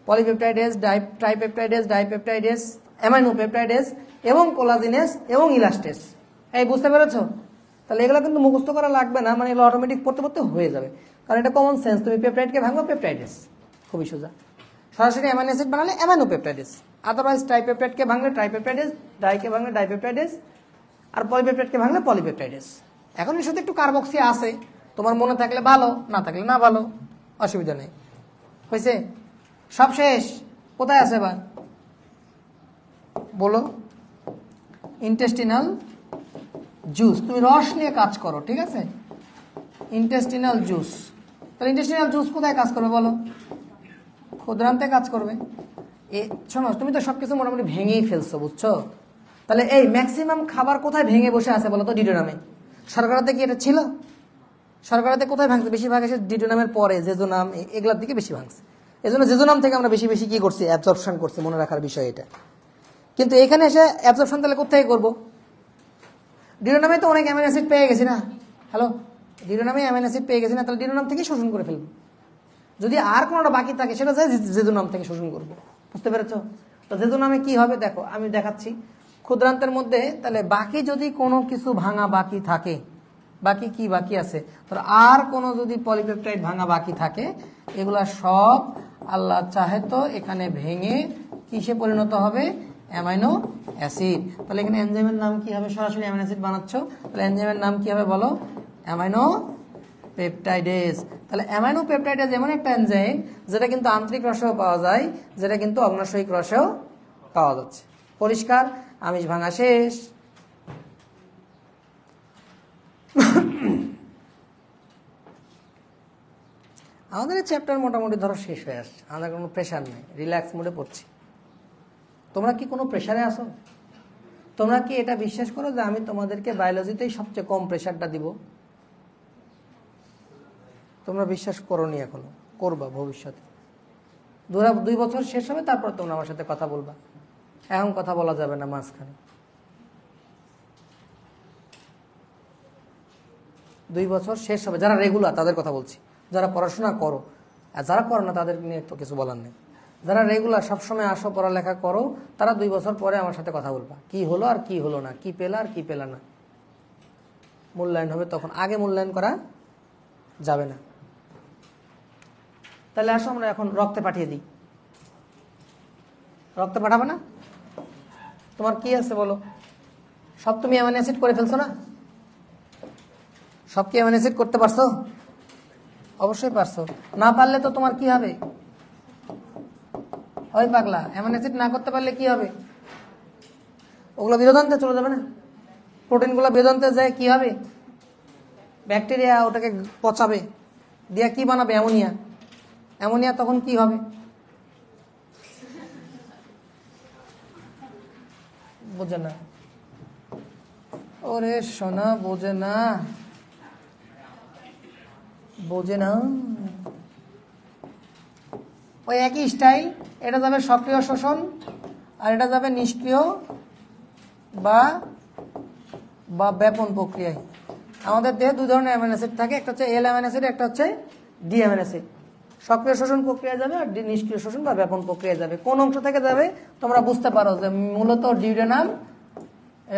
S1: polypeptidase, tripeptidase, dipeptidase, amino peptidase এবং কোলাজিনেস এবং ইলাস্টেস। এই বুঝতে পেরেছো? তাহলে এগুলো কিন্তু মুখস্থ করা লাগবে না, মানে এগুলো অটোমেটিক পড়তে পড়তে হয়ে যাবে। কারণ এটা কমন সেন্স, তুমি পেপটাইডকে ভাঙবো পেপটাইডেস, খুবই সোজা। সরাসরি অ্যামাইনো অ্যাসিড বানালে অ্যামাইনো পেপটাইডেস, আদারওয়াইজ ট্রাইপেপটাইডকে ভাঙলে ট্রাইপেপটাইডেস, ডাইকে ভাঙলে ডাইপেপটাইডেস, আর পলিপেপটাইডকে ভাঙলে পলিপেপটাইডেস। এখন এর সাথে একটু কার্বক্সি আছে, তোমার মনে থাকলে ভালো, না থাকলে না ভালো, অসুবিধা নেই। হয়েছে? সব শেষ? কোথায় আছে এবার বলো? ইন্টেস্টিনাল জুস, তুমি রস নিয়ে কাজ করো, ঠিক আছে? ইন্টেস্টিনাল জুস, তাহলে ইন্টেস্টিনাল জুস কোথায় কাজ করবে বলো? ক্ষুদ্রান্তে কাজ করবে। শোনো, তুমি তো সবকিছু মোটামুটি ভেঙেই ফেলছো, বুঝছো? তাহলে এই ম্যাক্সিমাম খাবার কোথায় ভেঙে বসে আছে বলো তো? ডিডোনামে। শর্করাতে কি এটা ছিল? শর্করাতে কোথায় ভাঙছে? বেশিরভাগ এসে ডিডোনামের পরে জেজোনাম, এগুলার দিকে বেশি ভাঙছে। এই জন্য জেজোনাম থেকে আমরা বেশি বেশি কি করছি? অ্যাবজর্পশন করছি, মনে রাখার বিষয় এটা। কিন্তু এখানে এসে অ্যাবজর্পশন তাহলে কোথায় করবো? ডিডোনামে তো অনেক অ্যামিনো অ্যাসিড পেয়ে গেছি না? হ্যালো, ডিডোনামে অ্যামিনো অ্যাসিড পেয়ে গেছি না? তাহলে ডিডোনাম থেকে শোষণ করে ফেলবো। যদি আর কোনোটা বাকি থাকে সেটা যায় জেজোনাম থেকে শোষণ করবো। বুঝতে পেরেছ? তো জেজোনামে কি হবে দেখো, আমি দেখাচ্ছি। ক্ষুদ্রান্তের মধ্যে তাহলে বাকি যদি কোনো কিছু ভাঙা বাকি থাকে, বাকি কি বাকি আছে, ধর আর কোনো যদি পলিপেপটাইড ভাঙা বাকি থাকে, এগুলা সব আল্লাহ চাহে তো এখানে ভেঙে কিসে পরিণত হবে? Amino acid. তাহলে এখানে এনজাইমের নাম কি হবে? সরাসরি অ্যামাইনো অ্যাসিড বানাচ্ছ, তাহলে এনজাইমের নাম কি হবে বলো? Amino peptidase. তাহলে অ্যামাইনো পেপটাইডেস এমন একটা এনজাইম যেটা কিন্তু আন্তরিক রসেও পাওয়া যায়, যেটা কিন্তু অগ্নাশয়িক রসেও পাওয়া যাচ্ছে। পরিষ্কার? আমিষ ভাঙা শেষ। আমাদের এই চ্যাপ্টার মোটামুটি ধরো শেষ হয়ে আসছে, আমাদের কোনো প্রেশার নেই, রিল্যাক্স মোডে পড়ছি। তোমরা কি কোনো প্রেশারে আসো? তোমরা কি এটা বিশ্বাস করো যে আমি তোমাদেরকে বায়োলজিতেই সবচেয়ে কম প্রেশারটা দিব? তোমরা বিশ্বাস করোনি এখনো, করবা ভবিষ্যতে। 2 বছর শেষ হবে, তারপর তোমরা আমার সাথে কথা বলবা। এখন কথা বলা যাবে না মাঝখানে। 2 বছর শেষ হবে, যারা রেগুলার তাদের কথা বলছি, যারা পড়াশোনা করো। আর যারা করো না তাদের নিয়ে তো কিছু বলার নেই। যারা রেগুলার সবসময় আসো, পড়ালেখা করো, তারা 2 বছর পরে আমার সাথে কথা বলবা, কি হলো আর কি হলো না, কি পেলা আর কি পেলা না। মূল্যায়ন হবে তখন, আগে মূল্যায়ন করা যাবে না। তাহলে আসো আমরা এখন রক্তে পাঠিয়ে দিই। রক্তে পাঠাবে না? তোমার কি আছে বলো? সব তুমি অ্যামাইনো অ্যাসিড করে ফেলছো না? সব কি অ্যামাইনো অ্যাসিড করতে পারছো? অবশ্যই পারছো। না পারলে তো তোমার কি হবে? ওই পাগলা, অ্যামাইনো অ্যাসিড না করতে পারলে কি হবে? ওগুলো বিরোধান্তে চলে যাবে না? প্রোটিনগুলো বিরোধান্তে যায়, কি হবে? ব্যাকটেরিয়া ওটাকে পচাবে, দিয়া কি বানাবে? অ্যামোনিয়া। অ্যামোনিয়া তখন কি হবে? বোঝে না? ওরে সোনা, বোঝে না, বোঝে না। ওই একই স্টাইল, এটা যাবে সক্রিয় শোষণ আর এটা যাবে নিষ্ক্রিয় বা ব্যাপন প্রক্রিয়ায়। আমাদের দেহে 2 ধরনের অ্যামাইনো অ্যাসিড থাকে, একটা হচ্ছে এল অ্যামাইনো অ্যাসিড, একটা হচ্ছে ডি অ্যামাইনো অ্যাসিড। সক্রিয় শোষণ প্রক্রিয়া যাবে আর নিষ্ক্রিয় শোষণ বা ব্যাপন প্রক্রিয়া যাবে। কোন অংশ থেকে যাবে তোমরা বুঝতে পারো যে মূলত ডিউডেনাম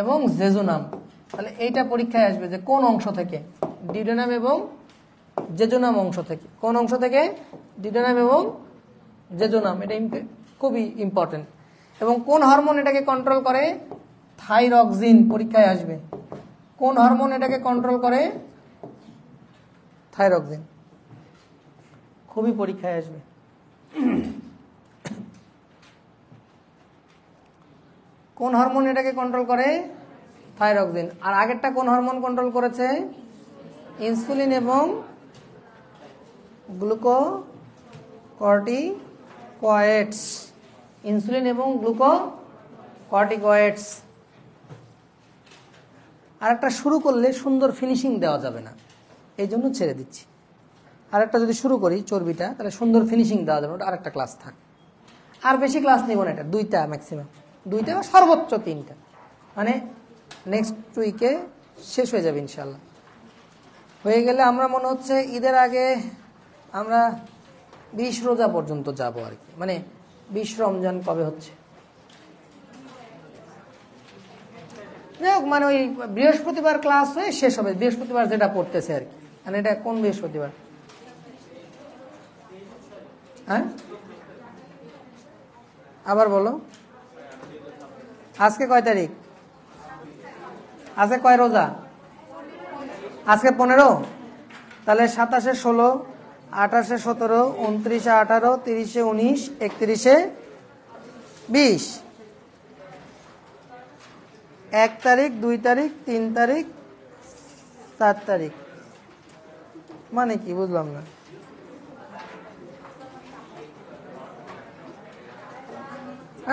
S1: এবং জেজোনাম। তাহলে এইটা পরীক্ষায় আসবে যে কোন অংশ থেকে, ডিউডেনাম এবং জেজোনাম অংশ থেকে। কোন অংশ থেকে? ডিউডেনাম এবং জেজোনাম। এটা খুবই ইম্পর্টেন্ট। এবং কোন হরমোন এটাকে কন্ট্রোল করে? থাইরক্সিন পরীক্ষায় আসবে। কোন হরমোন এটাকে কন্ট্রোল করে? থাইরক্সিন। খুবই পরীক্ষায় আসবে। কোন হরমোন এটাকে কন্ট্রোল করে? থাইরক্সিন। আর আগেরটা কোন হরমোন কন্ট্রোল করেছে? ইনসুলিন এবং গ্লুকোকর্টিকয়েডস। ইনসুলিন এবং গ্লুকোকর্টিকয়েডস। আর একটা শুরু করলে সুন্দর ফিনিশিং দেওয়া যাবে না, এই জন্য ছেড়ে দিচ্ছি। আর একটা যদি শুরু করি চর্বিটা, তাহলে সুন্দর ফিনিশিং দেওয়া যাবে, ওটা আরেকটা ক্লাস থাক। আর বেশি ক্লাস নিব না, এটা 2টা ম্যাক্সিমাম, 2টা বা সর্বোচ্চ 3টা, মানে নেক্সট উইকে শেষ হয়ে যাবে ইনশাল্লাহ। হয়ে গেলে আমরা মনে হচ্ছে ঈদের আগে আমরা 20 রোজা পর্যন্ত যাব আর কি, মানে 20 রমজান কবে হচ্ছে, যাই হোক, মানে ওই বৃহস্পতিবার ক্লাস হয়ে শেষ হবে, বৃহস্পতিবার যেটা পড়তেছে আর কি। মানে এটা কোন বৃহস্পতিবার? হ্যাঁ আবার বলো, আজকে কয় তারিখ? আজকে কয় রোজা? আজকে 15। তাহলে 27-এ 16, 28-এ 17, 29-এ 18, 30-এ 19, 31-এ 20, 1 তারিখ, 2 তারিখ, 3 তারিখ, 4 তারিখ, মানে কি বুঝলাম না।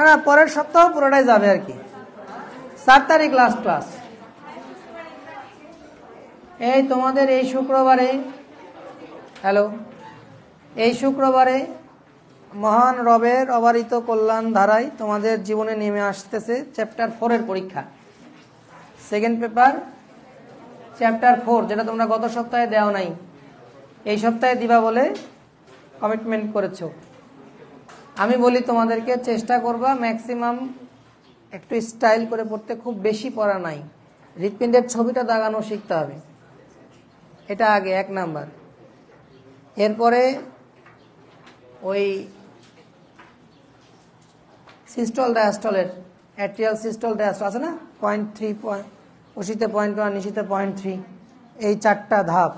S1: না, পরের সপ্তাহ পুরোটাই যাবে আর কি। 4 তারিখ লাস্ট ক্লাস। এই তোমাদের এই শুক্রবারে, হ্যালো, এই শুক্রবারে মহান রবের অবারিত কল্যাণ ধারায় তোমাদের জীবনে নেমে আসতেছে চ্যাপ্টার 4-এর পরীক্ষা, সেকেন্ড পেপার চ্যাপ্টার 4, যেটা তোমরা গত সপ্তাহে দেও নাই, এই সপ্তাহে দিবা বলে কমিটমেন্ট করেছো। আমি বলি তোমাদেরকে চেষ্টা করবা ম্যাক্সিমাম একটু স্টাইল করে পড়তে, খুব বেশি পড়া নাই। হৃৎপিণ্ডের ছবিটা দাগানো শিখতে হবে, এটা আগে 1 নাম্বার। এরপরে ওই সিস্টল ডায়াস্টলের অ্যাট্রিয়াল সিস্টল ডায়াস্টল আছে না, 0.3, ওশিতে 0.1, নিশিতে 0.3, এই 4টা ধাপ,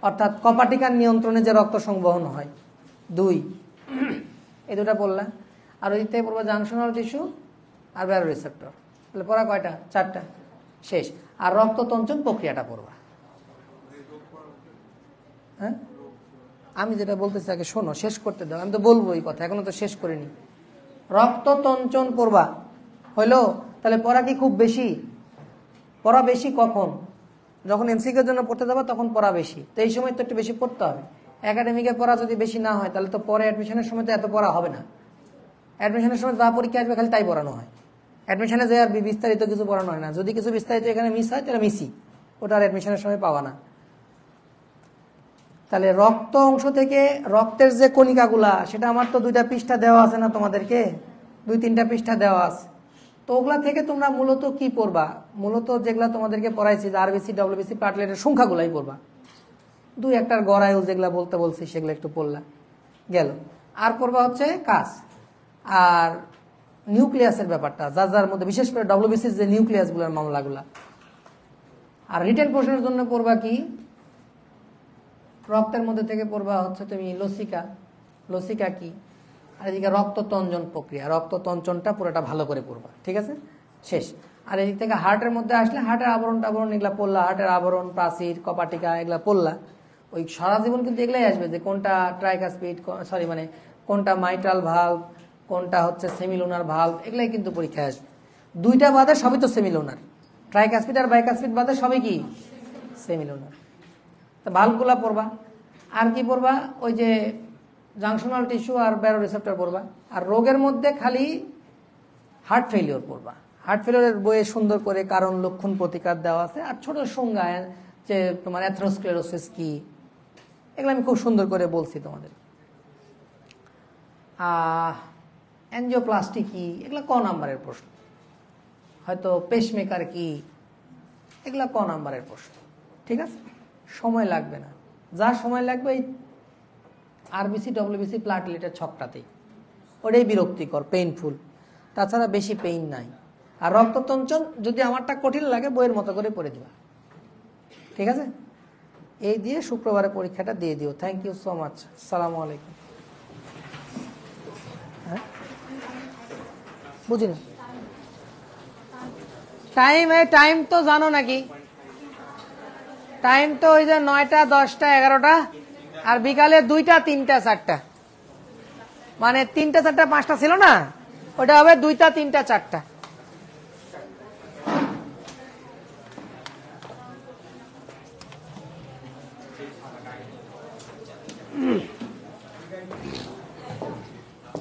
S1: অর্থাৎ কপাটিকার নিয়ন্ত্রণে যে রক্ত সংবহন হয় 2, এই দুটা পড়লা। আর ওই থেকে পড়বা জাংশনাল টিস্যু আর ব্যারো রিসেপ্টর। তাহলে পড়া কয়টা? 4টা, শেষ। আর রক্ততঞ্চন প্রক্রিয়াটা পড়বা। হ্যাঁ, আমি যেটা বলতেছি আগে শোনো, শেষ করতে দাও, আমি তো বলবো এই কথা, এখনো তো শেষ করিনি। রক্ততঞ্চন পড়বা, হইলো? তাহলে পড়া কি খুব বেশি? পড়া বেশি কখন? যখন এমসিকিউর জন্য পড়তে যাবা তখন পড়া বেশি, তো এই সময় তো একটু বেশি পড়তে হবে। একাডেমিকের পড়া যদি বেশি না হয় তাহলে তো পরে অ্যাডমিশনের সময় তো এত পড়া হবে না। অ্যাডমিশনের সময় যা পরীক্ষা আসবে খালি তাই পড়ানো হয়, অ্যাডমিশনে যে আর বিস্তারিত কিছু পড়ানো হয় না। যদি কিছু বিস্তারিত এখানে মিস হয় তাহলে মিসই, ওটা আর অ্যাডমিশনের সময় পাওয়া না। তাহলে রক্ত অংশ থেকে রক্তের যে কণিকাগুলা, সেটা আমার তো 2টা পৃষ্ঠা দেওয়া আছে না তোমাদেরকে, 2-3টা পৃষ্ঠা দেওয়া আছে। তো ওগুলা থেকে তোমরা মূলত কি পড়বা? মূলত যেগুলা তোমাদেরকে পড়াইছি, যে আরবিসি, ডব্লিউবিসি, প্লাটলেটের সংখ্যাগুলাই পড়বা। 2-1টার গড়ায়ও যেগুলা বলতে বলছি সেগুলো একটু পড়লা, গেল। আর পড়বা হচ্ছে কাজ আর নিউক্লিয়াসের ব্যাপারটা, যার যার মধ্যে, বিশেষ করে ডব্লিউবিসির যে নিউক্লিয়াসগুলোর মামলাগুলা। আর রিটেন প্রশ্নের জন্য পড়বা কি? রক্তের মধ্যে থেকে পড়বা হচ্ছে তুমি লসিকা, লসিকা কি, আর এদিকে রক্ততঞ্চন প্রক্রিয়া, রক্ততঞ্চনটা পুরোটা ভালো করে পড়বা, ঠিক আছে, শেষ। আর এদিক থেকে হার্টের মধ্যে আসলে হার্টের আবরণ টাবরণ এগুলা পড়লা, হার্টের আবরণ, প্রাচীর, কপাটিকা এগুলা পড়লা। ওই সারা জীবন কিন্তু এগুলাই আসবে, যে কোনটা ট্রাইকাসপিড, সরি মানে কোনটা মাইট্রাল ভালভ, কোনটা হচ্ছে সেমিলুনার ভালভ, এগুলাই কিন্তু পরীক্ষায় আসবে। 2টা বাদে সবই তো সেমিলুনার, ট্রাইকাসপিড আর বাইকাসপিড বাদে সবই কি সেমিলুনার। তো ভালভগুলা পড়বা। আর কি পড়বা? ওই যে জাংশনাল টিস্যু আর ব্যারো রিসেপ্টর পড়বা। আর রোগের মধ্যে খালি হার্ট ফেলিওর পড়বা। হার্ট ফেলিওরের বইয়ে সুন্দর করে কারণ, লক্ষণ, প্রতিকার দেওয়া আছে, আর ছোট সংজ্ঞা, যে তোমার অ্যাথেরোস্ক্লেরোসিস কি, এগুলো আমি খুব সুন্দর করে বলছি তোমাদের। অ্যাঞ্জিওপ্লাস্টি কি, এগুলো ক নাম্বারের প্রশ্ন। হয়তো পেসমেকার কি, এগুলো ক নাম্বারের প্রশ্ন, ঠিক আছে, সময় লাগবে না। যা সময় লাগবে এই আরবিসি, ডব্লিউবিসি, প্লাটলেটের ছকটাতেই, ওটাই বিরক্তিকর, পেইনফুল, তাছাড়া বেশি পেইন নাই। আর রক্ততঞ্চন যদি আমারটা কঠিন লাগে বইয়ের মতো করে পড়ে দিবা, ঠিক আছে। এই দিয়ে শুক্রবারে পরীক্ষাটা দিয়ে দিও। Thank you so much. আসসালামু আলাইকুম। হ্যাঁ, বুঝিনি টাইম, এই টাইম তো জানো নাকি? টাইম তো ওই যে 9টা, 10টা, 11টা, আর বিকালে 2টা, 3টা, 4টা, মানে 3টা, 4টা, 5টা ছিল না, ওটা হবে 2টা, 3টা, 4টা।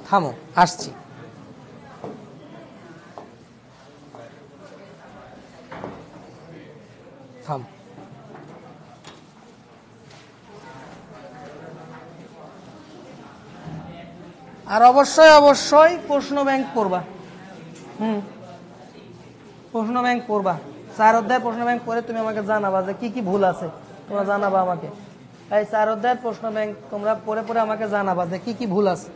S1: থামো, আসছি। থাম। আর অবশ্যই অবশ্যই প্রশ্ন ব্যাংক পড়বা। প্রশ্ন ব্যাংক পড়বা, 4 অধ্যায় প্রশ্ন ব্যাংক পড়ে তুমি আমাকে জানাবা যে কি কি ভুল আছে, তোমরা জানাবা আমাকে। এই 4 অধ্যায়ের প্রশ্ন ব্যাংক তোমরা পরে পরে আমাকে জানাবা যে কি কি ভুল আছে।